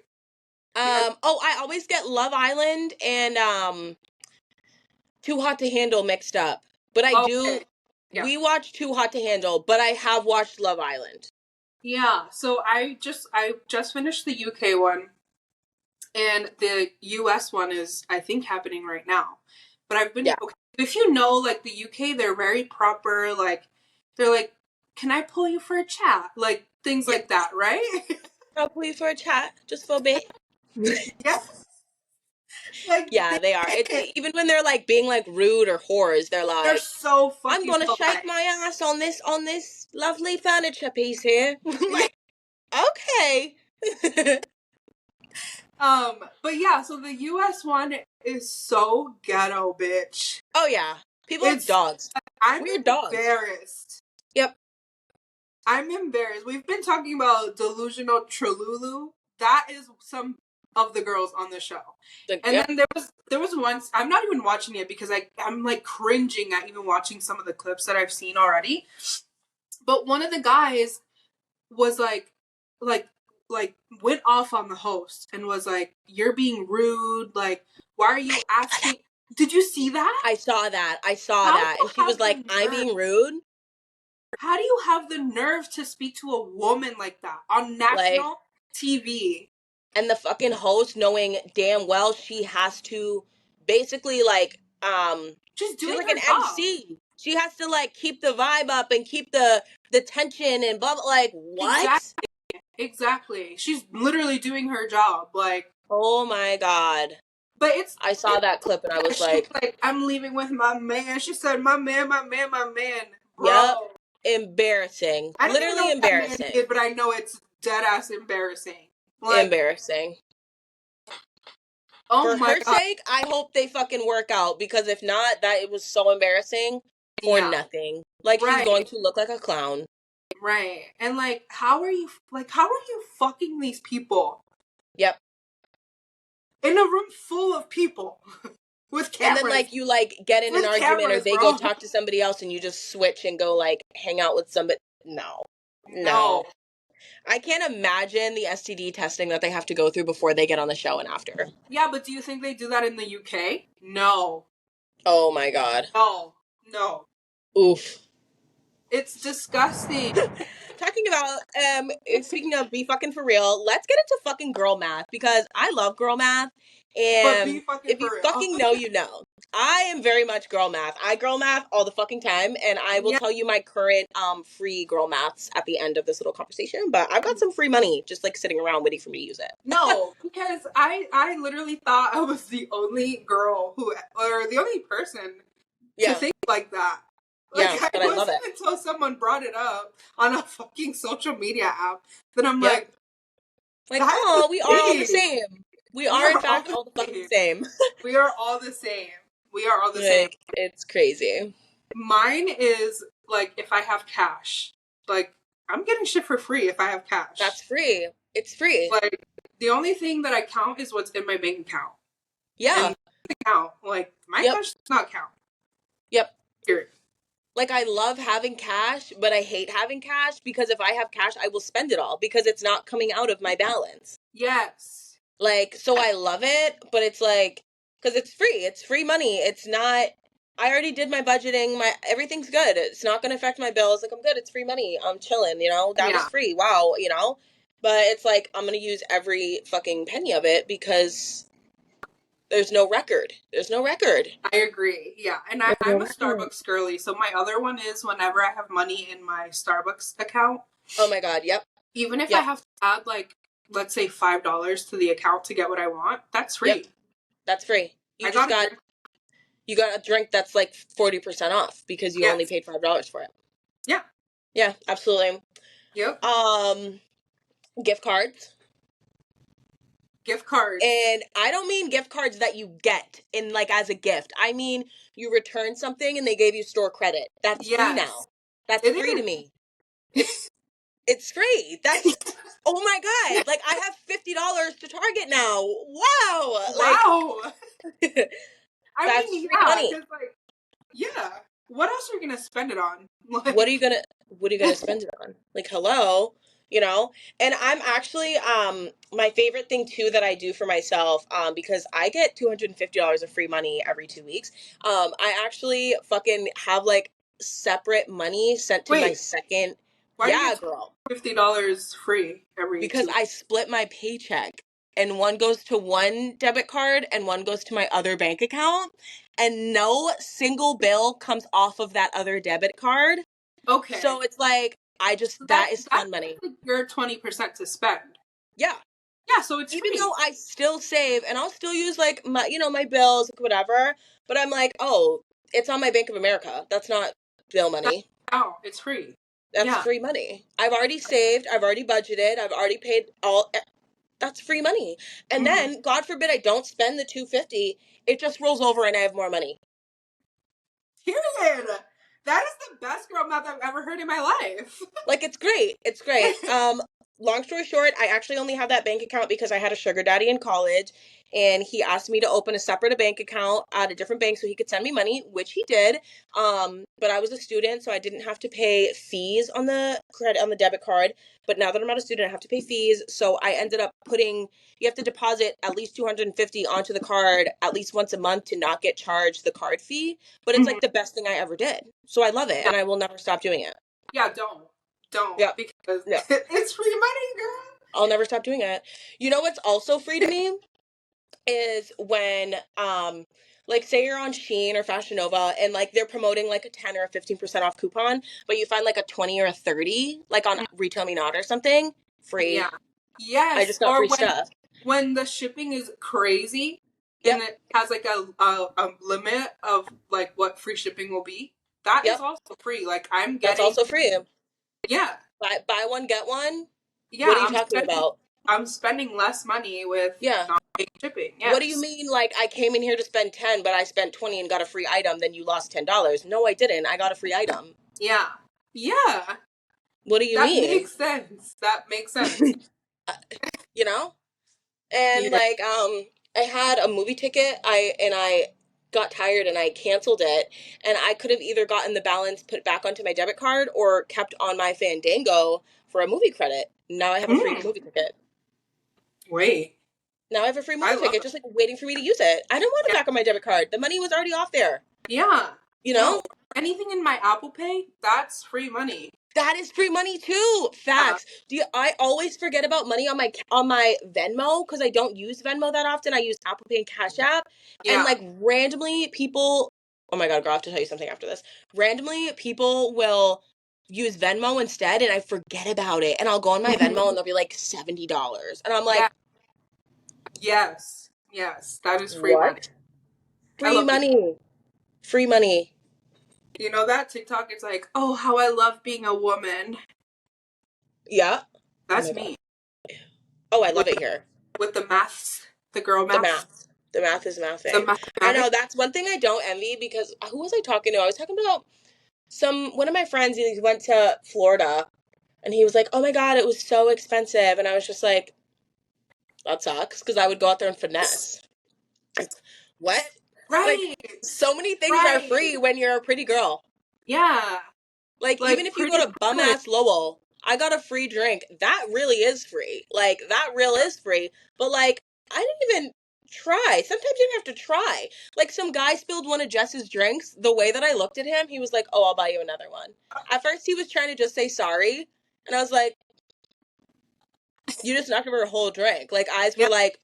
Oh, I always get Love Island and Too Hot to Handle mixed up. But I do. Okay. Yeah. We watch Too Hot to Handle, but I have watched Love Island. Yeah. So I just finished the UK one, and the US one is I think happening right now. But I've been Yeah. okay. If you know, like the UK, they're very proper. Like they're like, "Can I pull you for a chat?" Like things Yep. like that, right? I'll pull you for a chat just for a bit. Yeah. Like Yeah, they are. Even when they're like being like rude or whores, they're they're like, so "I'm fucking gonna shake polite. my ass on this lovely furniture piece here." I'm Yeah. like, okay. But yeah, so the US one is so ghetto, bitch. Oh yeah, people have It's dogs. I'm Weird dogs. embarrassed. Yep. I'm embarrassed. We've been talking about delusional Trululu. That is some of the girls on the show. And Yep. then there was once I'm not even watching it because I'm like cringing at even watching some of the clips that I've seen already. But one of the guys was like like went off on the host and was like, "You're being rude. Like, why are you asking?" Did you see that? I saw that. How do And you she was have like, the "I'm nerve? being rude." How do you have the nerve to speak to a woman like that on Like, national TV? and the fucking host knowing damn well she has to basically like She's she's doing like an her job. MC. She has to like keep the vibe up and keep the tension and blah blah. Like what? Exactly. Exactly. She's literally doing her job. Like, Oh my God. but I saw that clip and I was she was like, like, "I'm leaving with my man." She said, "My man, my man, my man." Bro. yep, embarrassing. I don't even know Literally what that man embarrassing. did, but I know it's dead ass embarrassing. Like, Embarrassing. oh For my her god. sake, I hope they fucking work out because if not, that it was so embarrassing for Yeah. nothing. Like she's Right. going to look like a clown. Right. And like, how are you fucking these people Yep. in a room full of people with And then cameras? like you like get in an With argument or cameras, they go bro. talk to somebody else and you just switch and go like hang out with somebody. No. No. I can't imagine the STD testing that they have to go through before they get on the show and after. Yeah, but do you think they do that in the UK? No. Oh my God. No. No. Oof. It's disgusting. Talking about speaking of be fucking for real, let's get into fucking girl math because I love girl math. But be And fucking if you for real. fucking know, you know. I am very much girl math. I girl math all the fucking time, and I will Yeah. tell you my current free girl maths at the end of this little conversation. But I've got some free money just like sitting around waiting for me to use it. No, because I literally thought I was the only girl or the only person to Yeah, think like that. Like, yeah, I but I love wasn't it. until someone brought it up on a fucking social media app that I'm Yep. like, Like, that's oh, the we are all the thing. same. We We are in are all fact the all the fucking same. same. We are all the same. We are all the same. Like, it's crazy. Mine is like if I have cash. Like, I'm getting shit for free if I have cash. That's free. It's free. Like, the only thing that I count is what's in my bank account. Yeah. And count. Like, my Yep. cash does not count. Yep. Period. Like, I love having cash, but I hate having cash because if I have cash, I will spend it all because it's not coming out of my balance. Yes. Like, so I love it, but it's like, because it's free. It's free money. It's not, I already did my budgeting. Everything's good. It's not going to affect my bills. Like, I'm good. It's free money. I'm chilling, you know? That was Yeah. free. Wow, you know? But it's like, I'm going to use every fucking penny of it because there's no record. There's no record. I agree. Yeah. And I'm a Starbucks girly. So my other one is whenever I have money in my Starbucks account. Oh my God. Yep. Even if Yep. I have to add like, let's say $5 to the account to get what I want, that's free. Yep. That's free. You just got you got a drink that's like 40% off because you only Yes. paid $5 for it. Yeah. Yeah, absolutely. Yep. Gift cards. Gift cards. And I don't mean gift cards that you get in like as a gift. I mean you return something and they gave you store credit. That's free Yes. now. That's It free to is. me. It's free. That's oh my god. Like I have $50 to Target now. Wow. Like Wow. I that's mean, free yeah, money. because like, yeah. What else are you gonna spend it on? What are you Like, gonna what are you gonna spend it on? Like hello, you know? And I'm actually my favorite thing too that I do for myself, because I get $250 of free money every 2 weeks. I actually fucking have like separate money sent to my wait, second. why do you Yeah, get girl. $50 free every Because 2 weeks? I split my paycheck and one goes to one debit card and one goes to my other bank account, and no single bill comes off of that other debit card. Okay. So it's like So that is that's fun money. like your 20% to spend. Yeah. Yeah, so it's Even free. though I still save and I'll still use like my my bills, like, whatever, but I'm like, "Oh, it's on my Bank of America. That's not bill That's money. how it's free. That's Yeah. free money. I've already saved, I've already budgeted, I've already paid all that's free money." And Hmm. then God forbid I don't spend the 250, it just rolls over and I have more money. Period. That is the best girl math I've ever heard in my life. Like it's great. It's great. Long story short, I actually only have that bank account because I had a sugar daddy in college and he asked me to open a separate bank account at a different bank so he could send me money, which he did. But I was a student, so I didn't have to pay fees on the credit on the debit card. But now that I'm not a student, I have to pay fees. So I ended up putting you have to deposit at least 250 onto the card at least once a month to not get charged the card fee. But it's Mhm. like the best thing I ever did. So I love it Yeah, and I will never stop doing it. yeah, don't, Yeah. because Yeah. it's free money, girl. I'll never stop doing it. You know what's also free to me is when like say you're on Shein or Fashion Nova and like they're promoting like a 10 or a 15% off coupon, but you find like a 20 or a 30 like on Retail Me Not or something, free. Yeah. I Yes, just got or free stuff. when the shipping is crazy and Yep. it has like a limit of like what free shipping will be. That is Yep. also free. Like I'm That's getting, also free. yeah, Buy one get one. yeah. What are you talking about? I'm spending less money with Yeah. not paying shipping. What do you Yes. mean like I came in here to spend 10 but I spent 20 and got a free item, then you lost $10? No, I didn't. I got a free item. Yeah. Yeah. What do you That mean? makes sense. That makes sense. You know? And Yeah. like I had a movie ticket I got tired and I canceled it, and I could have either gotten the balance put back onto my debit card or kept on my Fandango for a movie credit. Now I have a free Mm. movie ticket. Wait. Now I have a free I movie love ticket just like waiting for me to use it. I don't want it it. back on my debit card. The money was already off there. Yeah. You No. know? Anything in my Apple Pay, that's free money. That is free money too. Yeah. Facts. I always forget about money on my Venmo because I don't use Venmo that often. I use Apple Pay and Cash App, and Yeah. like randomly people. Oh my god, girl, I have to tell you something after this. Randomly, people will use Venmo instead, and I forget about it. And I'll go on my Venmo, and they'll be like $70, and I'm Yeah. like, Yes. Yes. That is free money. what? I Free love the money. Free money. you know that TikTok is like, oh how I love being a woman. Yeah. Oh That's my god. me. Oh, I love With it here. with the maths, the girl The maths, math. The math is the mathing. I mathematics. know that's one thing I don't envy because who was I talking to? I was talking about one of my friends. He went to Florida and he was like, "Oh my god, it was so expensive," and I was just like, "That sucks," because I would go out there and finesse. What? Like, Right. so many things are Right. free when you're a pretty girl. Yeah. Like, even Like if you pretty go to bum privilege. ass Lowell, I got a free drink. That really is free. Like, that real is free. But, like, I didn't even try. Sometimes you have to try. Like, some guy spilled one of Jess's drinks. The way that I looked at him, he was like, "Oh, I'll buy you another one." At first, he was trying to just say sorry. And I was like, "You just knocked over a whole drink." Like, eyes Yeah. were like,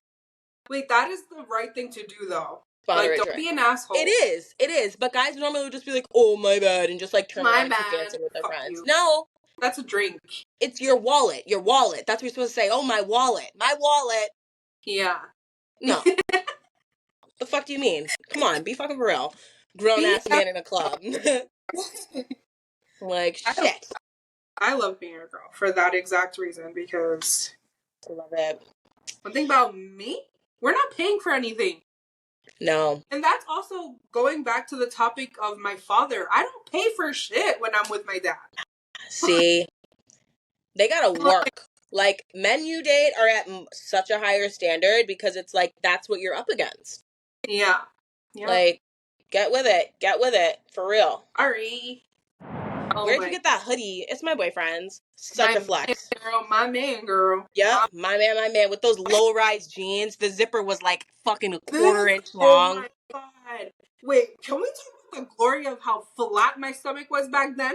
Wait, that is the right thing to do though. Like moderate don't drink. be an It asshole. is. It is. But guys normally would just be like, "Oh, my bad," and just, like, turn around My and keep bad. dancing with their Fuck friends. you. No. That's a drink. It's your wallet. Your wallet. That's what you're supposed to say. "Oh, my wallet. My wallet." Yeah. No. The fuck do you mean? Come on, be fucking for real. Grown Being ass man in a club. Like I don't shit. I love being a girl for that exact reason because Love it. one thing about me, we're not paying for anything. No. And that's also going back to the topic of my father. I don't pay for shit when I'm with my dad. See, they gotta work. Like men you date are at such a higher standard because it's like that's what you're up against. Yeah. Yeah. Like, get with it. Get with it. For real. Sorry. Oh Where'd you my. get that hoodie? It's my boyfriend's. Such My a man flex. girl, my man girl. Yep, my man, with those low-rise jeans. The zipper was like fucking a quarter This, inch oh long. my god. Wait, can we talk about the glory of how flat my stomach was back then?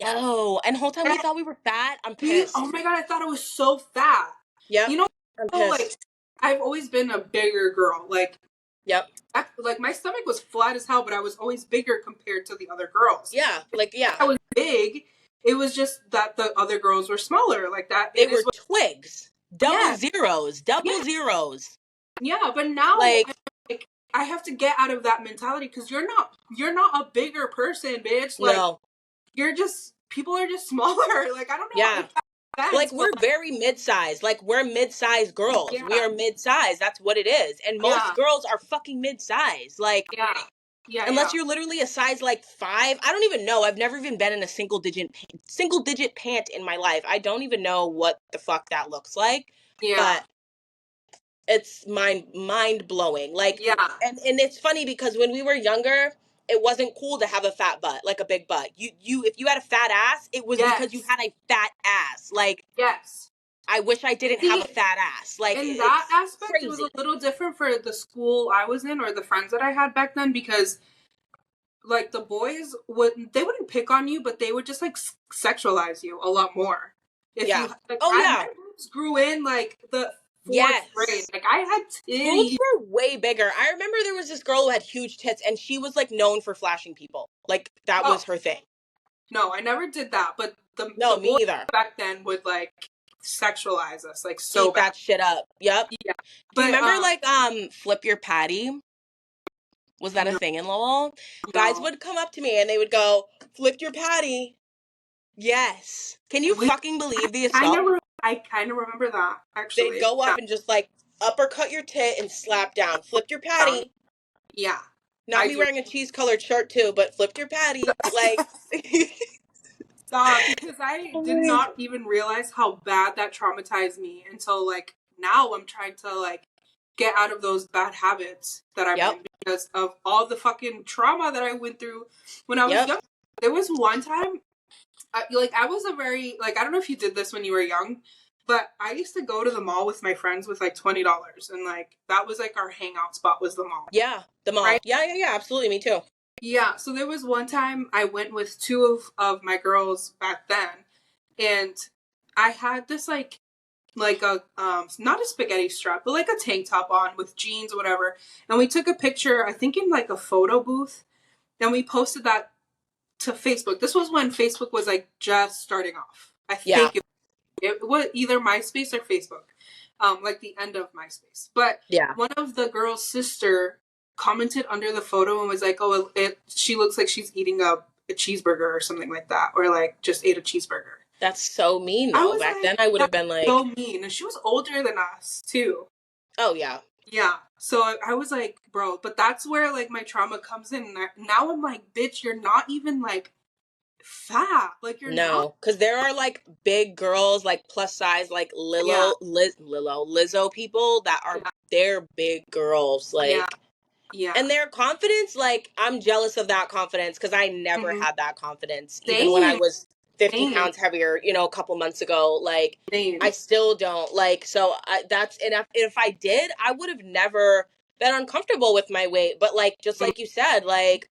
Yo, and the whole time we thought we were fat. I'm Oh pissed. my god, I thought it was so fat. Yep, You know, I'm like, pissed. I've always been a bigger girl. Yep. Like my stomach was flat as hell, but I was always bigger compared to the other girls. Yeah, like yeah. I was big. It was just that the other girls were smaller. Like that. They It were is what. twigs. Yeah, Double zeros. Double yeah, zeros. yeah. But now, Like, like, I have to get out of that mentality because you're not a bigger person, bitch. Like no. you're just people are just smaller. Like I don't know Yeah. if that makes Like sense, but we're very mid-sized. Like we're mid-sized girls. We yeah, are mid-sized. That's what it is. And most yeah, girls are fucking mid-sized. Like yeah, yeah, unless yeah, you're literally a size like 5. I don't even know. I've never even been in a single digit pant in my life. I don't even know what the fuck that looks like. yeah, But it's mind blowing. Like yeah. and it's funny because when we were younger, it wasn't cool to have a fat butt, like a big butt. You if you had a fat ass, it was because you Yes, had a fat ass. Like yes. I wish I didn't have See, a fat ass. Like in that it's aspect, it was a crazy. little different for the school I was in or the friends that I had back then because like the boys wouldn't pick on you, but they would just like sexualize you a lot more. If Yeah. you like, Oh my yeah. boobs grew in like the fourth grade. Yes. Like I had Boobs titties. were way bigger. I remember there was this girl who had huge tits and she was like known for flashing people. Like that Oh was her thing. no, I never did that. But the No, boys me either. back then would like sexualize us like so Eat bad. that shit up. Yep. Yeah, Do you but remember like flip your patty? Was that a no, thing in Lowell? Guys no. would come up to me and they would go, "Flip your patty." Yes. Can you We fucking believe the kind assault? of I kind of remember that They'd actually. go Yeah, up and just like uppercut your tit and slap down. Flipped your down. patty. Yeah, Not I me do. wearing a cheese colored shirt too, but flipped your patty. Like Stop, because I did not even realize how bad that traumatized me until like now I'm trying to like get out of those bad habits that I'm Yep. in because of all the fucking trauma that I went through when I was Yep. young. There was one time, I was a very like I don't know if you did this when you were young, but I used to go to the mall with my friends with like $20, and like that was like our hangout spot was the mall, Yeah. The mall. right? Yeah. Absolutely. Me too. Yeah, so there was one time I went with two of my girls back then, and I had this like a not a spaghetti strap, but like a tank top on with jeans or whatever. And we took a picture, I think in like a photo booth, and we posted that to Facebook. This was when Facebook was like just starting off. I Yeah. think it was either MySpace or Facebook, like the end of MySpace. But Yeah. one of the girls' sister commented under the photo and was like, "Oh, she looks like she's eating a cheeseburger or something like that, or like just ate a cheeseburger." That's so mean I though. was Back like, then I would have "That's been so like, mean," and she was older than us too. oh yeah. Yeah. So I was like, bro, but that's where like my trauma comes in. Now I'm like, bitch, you're not even like fat. Like you're not. No, because there are like big girls, like plus size, like Yeah. Lizzo people that are Yeah. they're big girls, Yeah. like, Yeah. and their confidence, like, I'm jealous of that confidence because I never Mm-hmm. had that confidence, even when I Same. was 50 Same. pounds heavier, a couple months ago. Like, Same. I still don't like. So that's and if I did, I would have never been uncomfortable with my weight. But like, just like you said, like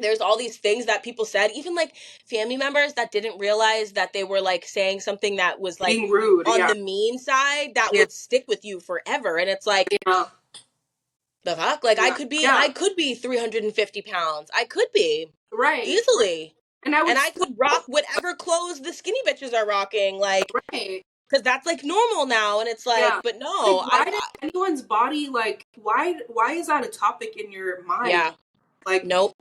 there's all these things that people said, even like family members that didn't realize that they were like saying something that was like Being rude. on Yeah. the mean side that Yeah. would stick with you forever. And it's like, Yeah. the fuck? Like Yeah. I Yeah. could be 350 pounds. I could be Right. Right. easily. And I And would I still could rock whatever clothes the skinny bitches are rocking. Like, right. because that's like normal now, and it's like, Yeah. but Like, no, why did anyone's body, like, why is that a topic in your mind? yeah, Like, nope.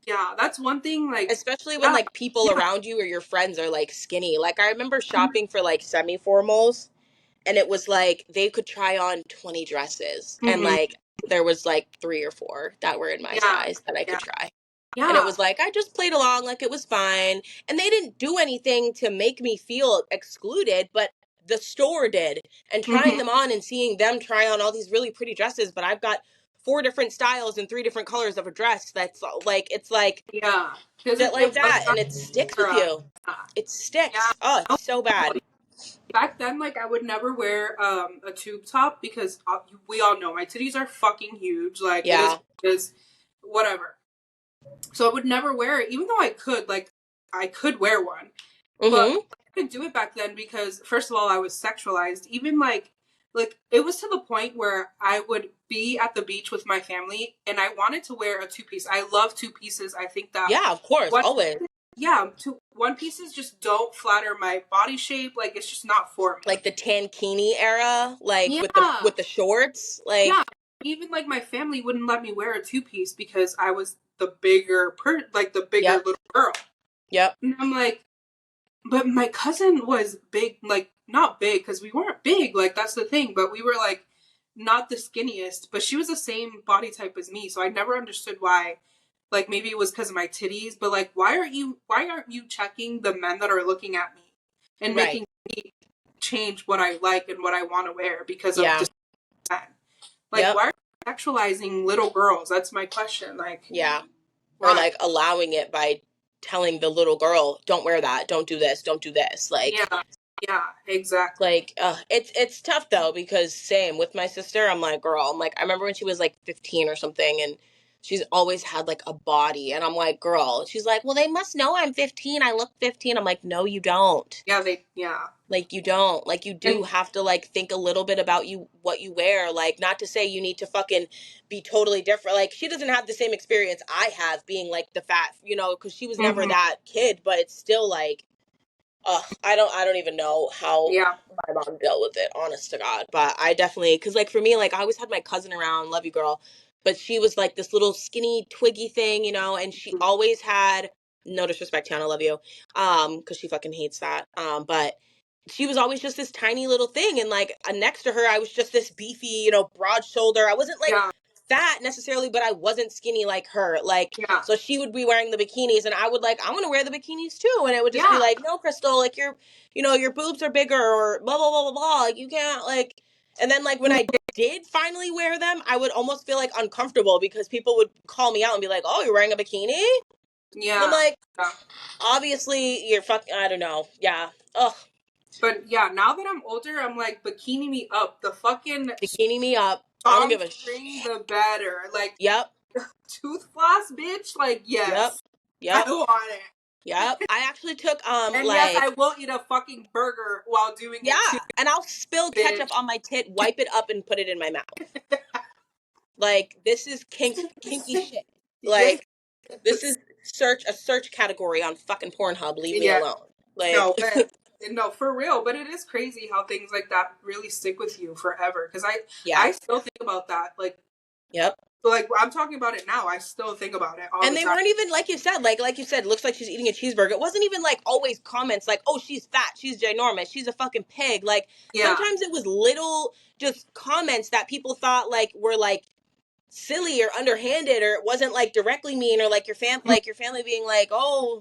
yeah, that's one thing, like, Especially when yeah, like people yeah. around you or your friends are like skinny. Like I remember shopping for like semi-formals, and it was like they could try on 20 dresses, and Mm-hmm. like there was like 3 or 4 that were in my Yeah, size that I yeah, could try. And it yeah. was like I just played along like it was fine, and they didn't do anything to make me feel excluded, but the store did. And trying Mm-hmm. them on and seeing them try on all these really pretty dresses, but I've got 4 different styles and 3 different colors of a dress that's like it's like Yeah, because shit like it was that, not and it sticks with era. you. Yeah, It yeah. sticks. Oh, it's so bad. Back then, like, I would never wear a tube top because we all know my titties are fucking huge. Like, it Yeah. is whatever. So I would never wear it, even though I could. Like, I could wear one, but Mm-hmm. I couldn't do it back then because, first of all, I was sexualized. Even like it was to the point where I would be at the beach with my family and I wanted to wear a two piece. I love two pieces. I think that Yeah, of course, one, always. yeah, two one pieces just don't flatter my body shape. Like, it's just not for me. Like the tankini era, like Yeah, with the shorts, yeah. like Even like my family wouldn't let me wear a two piece because I was the bigger yep, little girl. yep, And I'm like, but my cousin was big, like not big because we weren't big, like that's the thing, but we were like not the skinniest, but she was the same body type as me, so I never understood why. Like, maybe it was because of my titties, but like, why aren't you checking the men that are looking at me and right, making me change what I like and what I want to wear because of yeah, just men? Like, yep, why are you sexualizing little girls? That's my question. Like, yeah. Or why? like allowing it by telling the little girl, don't wear that, don't do this, don't do this. Yeah, yeah, exactly. It's tough though, because same with my sister, I'm like, girl, I'm like, I remember when she was like 15 or something, and she's always had like a body, and I'm like, girl, she's like, well, they must know I'm 15, I look 15. I'm like, no, you don't. Yeah. Like, you don't. Like, you do And have to like think a little bit about you, what you wear. Like, not to say you need to fucking be totally different. Like, she doesn't have the same experience I have being like the fat, because she was never mhm, that kid, but it's still like, I don't even know how yeah, my mom dealt with it, honest to God. But I definitely, because like for me, like I always had my cousin around, love you, girl, but she was like this little skinny twiggy thing, and she always had, no disrespect, Tiana, love you, because she fucking hates that, but she was always just this tiny little thing, and like next to her, I was just this beefy, broad shoulder. I wasn't like yeah, fat necessarily, but I wasn't skinny like her. Like, yeah, so she would be wearing the bikinis, and I would like, I want to wear the bikinis too, and it would just be yeah, like, no, Crystal, like your boobs are bigger, or blah blah blah blah blah. Like, you can't like. And then like when I did finally wear them, I would almost feel like uncomfortable because people would call me out and be like, "Oh, you're wearing a bikini?" And I'm yeah, like, yeah. obviously you're fucking. I don't know. Yeah. Ugh. But yeah, now that I'm older, I'm like, bikini me up. The fucking Bikini me up. I don't strong give a string, the better. Like, Yep. tooth floss, bitch. Like, Yep. yes, I Yep. want it. Yep. I actually took And yes, I like, will eat a fucking burger while doing yeah, it too, and I'll spill ketchup bitch. on my tit, wipe it up, and put it in my mouth. Like, this is kinky shit. Yes, Like, this is a search category on fucking Pornhub. Leave me yeah. alone. Like, No, but no, for real. But it is crazy how things like that really stick with you forever. Because yeah. I still think about that. Yep. Like, I'm talking about it now. I still think about it all And the they time. weren't even like you said, like you said, looks like she's eating a cheeseburger. It wasn't even like always comments like, "Oh, she's fat, she's ginormous, she's a fucking pig." Like, Yeah, sometimes it was little just comments that people thought like were like silly or underhanded, or it wasn't like directly mean, or like your family being like, "Oh,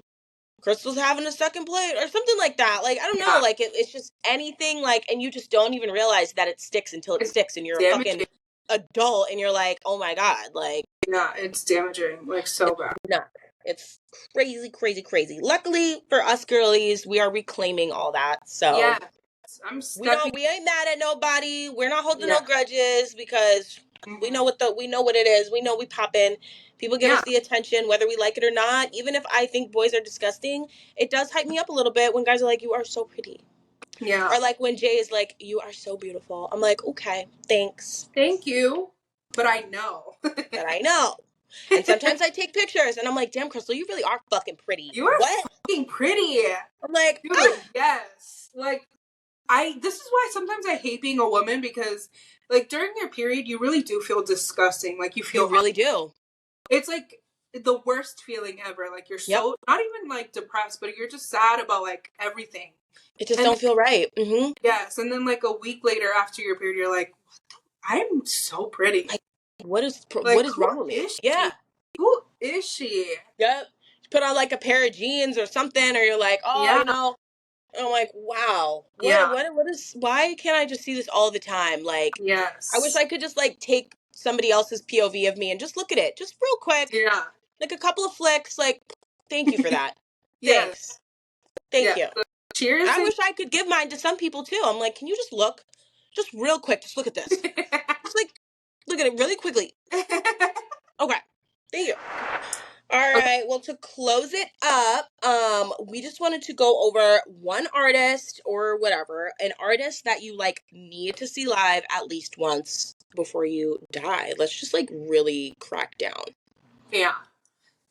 Crystal's having a second plate," or something like that. Like, I don't know, yeah. like it's just anything, like, and you just don't even realize that it sticks until it It's sticks, and you're a fucking damaging. adult, and you're like, "Oh my God," like. Yeah, it's damaging. Like, so bad. No, it's crazy, crazy, crazy. Luckily for us girlies, we are reclaiming all that. So Yes, I'm we stepping. don't, we ain't mad at nobody. We're not holding no Yeah, grudges, because we hmm know we know what it is. We know we pop in. People give yeah, us the attention, whether we like it or not. Even if I think boys are disgusting, it does hype me up a little bit when guys are like, "You are so pretty," yeah. or like when Jay is like, "You are so beautiful." I'm like, "Okay, thanks." Thank you, but I know. But I know. And sometimes I take pictures and I'm like, "Damn, Crystal, you really are fucking pretty." You are What? fucking pretty, I'm like, dude. Yes, like this is why sometimes I hate being a woman, because like during your period you really do feel disgusting. Like you You feel, really do. it's like the worst feeling ever. Like you're Yep. so, not even like depressed, but you're just sad about like everything. It just And don't feel right. Mm-hmm. yes, and then like a week later after your period, you're like, I'm so pretty. Like, what Like, is who wrong with me? is Yeah. she? Who is she? Yep. Put on like a pair of jeans or something, or you're like, oh, Yeah, I'm like, wow, yeah, what is? Why can't I just see this all the time? Like, I wish yes, I could just like take somebody else's POV of me and just look at it, just real quick, yeah, like a couple of flicks. Like, thank you for that. yes, Thanks, thank yeah. you. So And cheers I and wish I could give mine to some people too. I'm like, can you just look, just real quick, just look at this, just like look at it really quickly. Okay, thank you. All right. Well, to close it up, we just wanted to go over one artist or whatever, an artist that you like need to see live at least once before you die. Let's just like really crack down. yeah.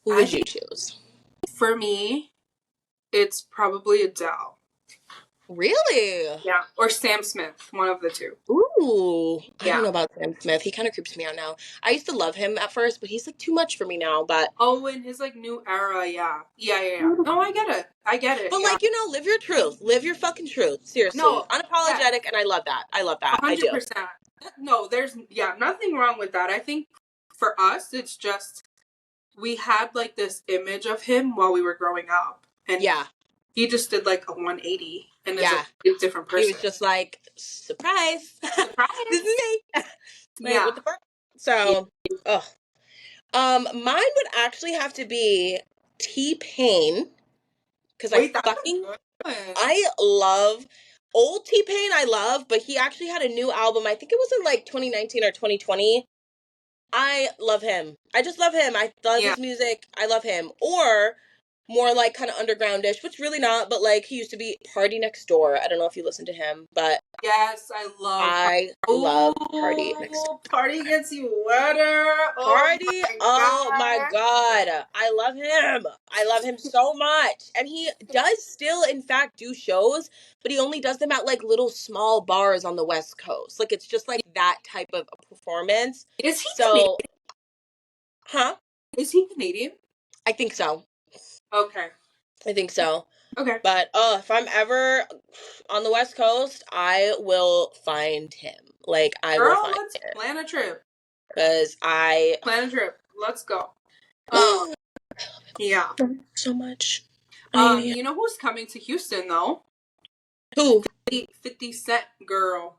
Who I would you think choose? for me, it's probably Adele. Really? Yeah, or Sam Smith, one of the two. Ooh, I don't Yeah. know about Sam Smith. He kind of creeps me out now. I used to love him at first, but he's like too much for me now. But Oh, in his like new era, yeah, yeah, yeah, yeah. No, I get it. I get it. but Yeah. like live your truth, live your fucking truth. Seriously, No, yeah, unapologetic, and I love that. I love that. I do. 100%. No, there's nothing wrong with that. I think for us, it's just we had like this image of him while we were growing up, and Yeah. he just did like a 180 and is a Yeah. different He person. was just like, surprise. This is Surprise! me. Like, Yeah. what the fuck? So, ugh. Mine would actually have to be T-Pain, because Wait, that's a fucking, good one. I love old T-Pain, I love, but he actually had a new album. I think it was in like 2019 or 2020. I love him. I just love him. I love Yeah. his music. I love him. Or more like kind of undergroundish, which really not, but like he used to be Party Next Door. I don't know if you listen to him, but Yes, I love Party. I love Party Next Door. Oh, Party gets you wetter. Oh Party, my oh my god. god. I love him. I love him so much. And he does still, in fact, do shows, but he only does them at like little small bars on the West Coast. Like it's just like that type of a performance. Is he Canadian? So, huh? Is he Canadian? I think so. Okay. I think so. Okay. But if I'm ever on the West Coast, I will find him. Like I will Girl, find let's him plan a trip. because I Plan a trip. Let's go. Um, yeah. so much. I You know who's coming to Houston though? who? 50 Cent girl.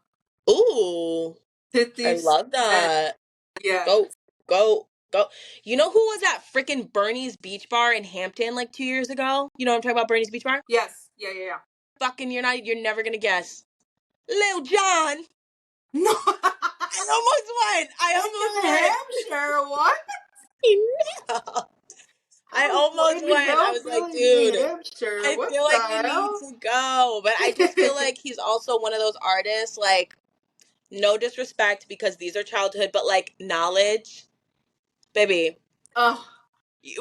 Ooh, I 50 love Cent. that. Yeah. Go, go, go. You know who was at freaking Bernie's Beach Bar in Hampton like 2 years ago? You know what I'm talking about, Bernie's Beach Bar? Yes. Yeah, yeah, yeah. Fucking, you're never gonna guess. Lil Jon. No. I almost went. In New Hampshire, what? I I almost Baby went. I girl was like, feeling New dude, Hampshire. I What feel the like you need hell? to go. But I just feel like he's also one of those artists, like, no disrespect because these are childhood, but like knowledge, baby. Oh,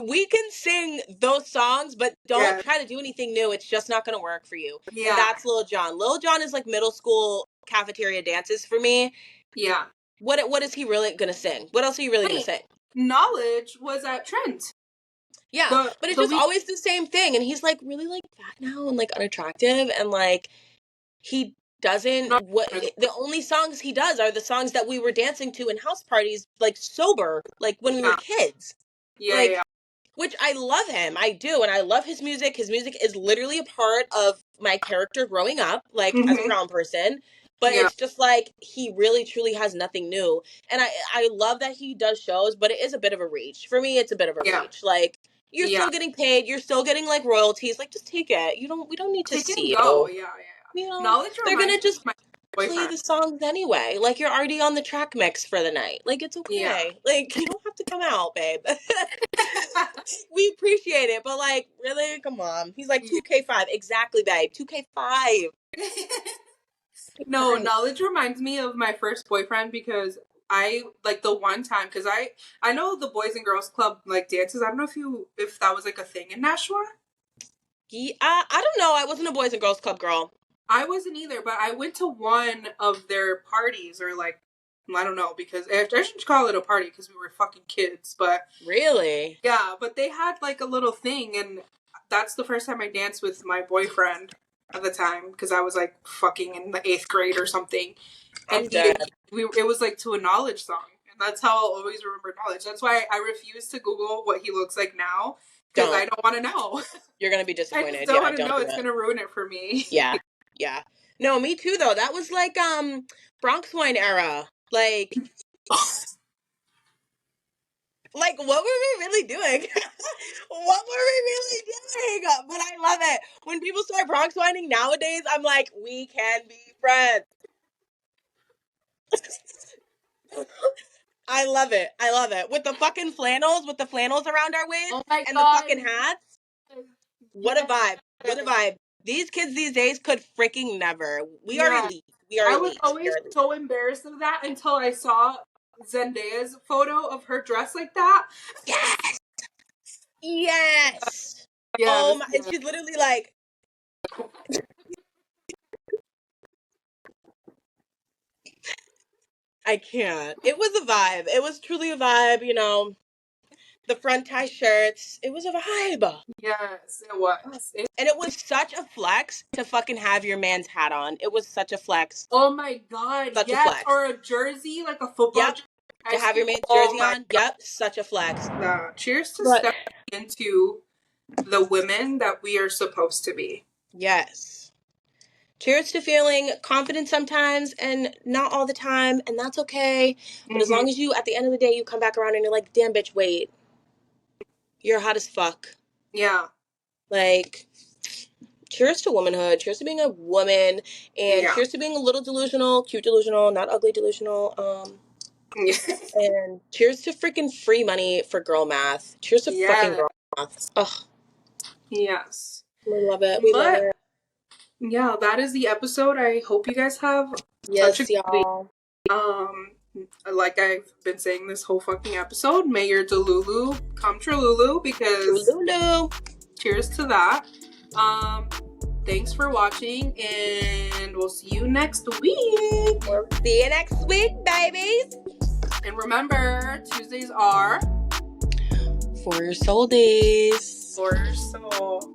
We can sing those songs, but don't yeah. try to do anything new. It's just not going to work for you. And Yeah. that's Lil Jon. Lil Jon is like middle school cafeteria dances for me. Yeah. What is he really going to sing? What else are you really going to Wait, sing? Knowledge was at Trent. Yeah, but it's The just week. always the same thing. And he's like really like fat now and like unattractive. And like he doesn't, what the only songs he does are the songs that we were dancing to in house parties, like sober, like when we were Yeah. kids. Yeah, Like, yeah. which I love him. I do. And I love his music. His music is literally a part of my character growing up, like as a Mm-hmm. brown person. But Yeah. it's just like he really truly has nothing new. And I love that he does shows, but it is a bit of a reach. For me, it's a bit of a Yeah. reach. Like you're Yeah. still getting paid, you're still getting like royalties. Like just take it. We don't need to Take it and see go. you. Yeah, yeah. You know, Knowledge they're reminds gonna me just of my play boyfriend. the songs anyway. Like you're already on the track mix for the night. Like it's Yeah. okay. Like you don't have to come out, babe. We appreciate it, but like really, come on. He's like 2K5. Exactly, babe. 2K5. No, knowledge reminds me of my first boyfriend because I like the one time because I know the Boys and Girls Club like dances. I don't know if that was like a thing in Nashua. I don't know. I wasn't a Boys and Girls Club girl. I wasn't either, but I went to one of their parties, or like, I don't know, because I shouldn't call it a party because we were fucking kids, but Really? yeah, but they had like a little thing, and that's the first time I danced with my boyfriend at the time, because I was like fucking in the 8th grade or something, I'm and dead. it was like to a Knowledge song, and that's how I'll always remember Knowledge. That's why I refuse to Google what he looks like now, because I Don't. don't want to know. You're gonna be I just disappointed. don't Yeah, want to don't know. do It's it. gonna ruin it for me. Yeah. Yeah. No, me too though. That was like Bronx wine era. Like what were we really doing? What were we really doing? But I love it. When people start Bronx whining nowadays, I'm like, we can be friends. I love it. I love it. With the fucking flannels, with the flannels around our waist Oh my and the god. fucking hats. What a Yes. vibe. What a vibe. These kids these days could freaking never. We are Yeah. elite. We are I was elite. We always are elite. so embarrassed of that until I saw Zendaya's photo of her dress like that. Yes. Yes. Oh Yes. my, and Yes. she's literally like, I can't. It was a vibe. It was truly a vibe, you know. The front tie shirts. It was a vibe. Yes, it was. And it was such a flex to fucking have your man's hat on. It was such a flex. Oh my god, Such a yes. flex. Or a jersey, like a football Yep. jersey. To High have your school. man's Oh jersey my on. Yep. Such a flex. god. Cheers to But stepping into the women that we are supposed to be. yes. Cheers to feeling confident sometimes and not all the time, and that's okay. But as Mm-hmm. long as you, at the end of the day, you come back around and you're like, damn, bitch, wait. You're hot as fuck. Yeah. Like, cheers to womanhood. Cheers to being a woman. And Yeah. cheers to being a little delusional, cute delusional, not ugly delusional. And cheers to freaking free money for girl math. Cheers to fucking Yeah. girl math. Ugh. Yes. We love it. We love But it. yeah, that is the episode. I hope you guys have such a Yes, good week. y'all. Like I've been saying this whole fucking episode, may your Delulu come Trululu, because Lulu. cheers to that. Thanks for watching, and we'll see you next week. See you next week, babies. And remember, Tuesdays are For your soul days. for your soul.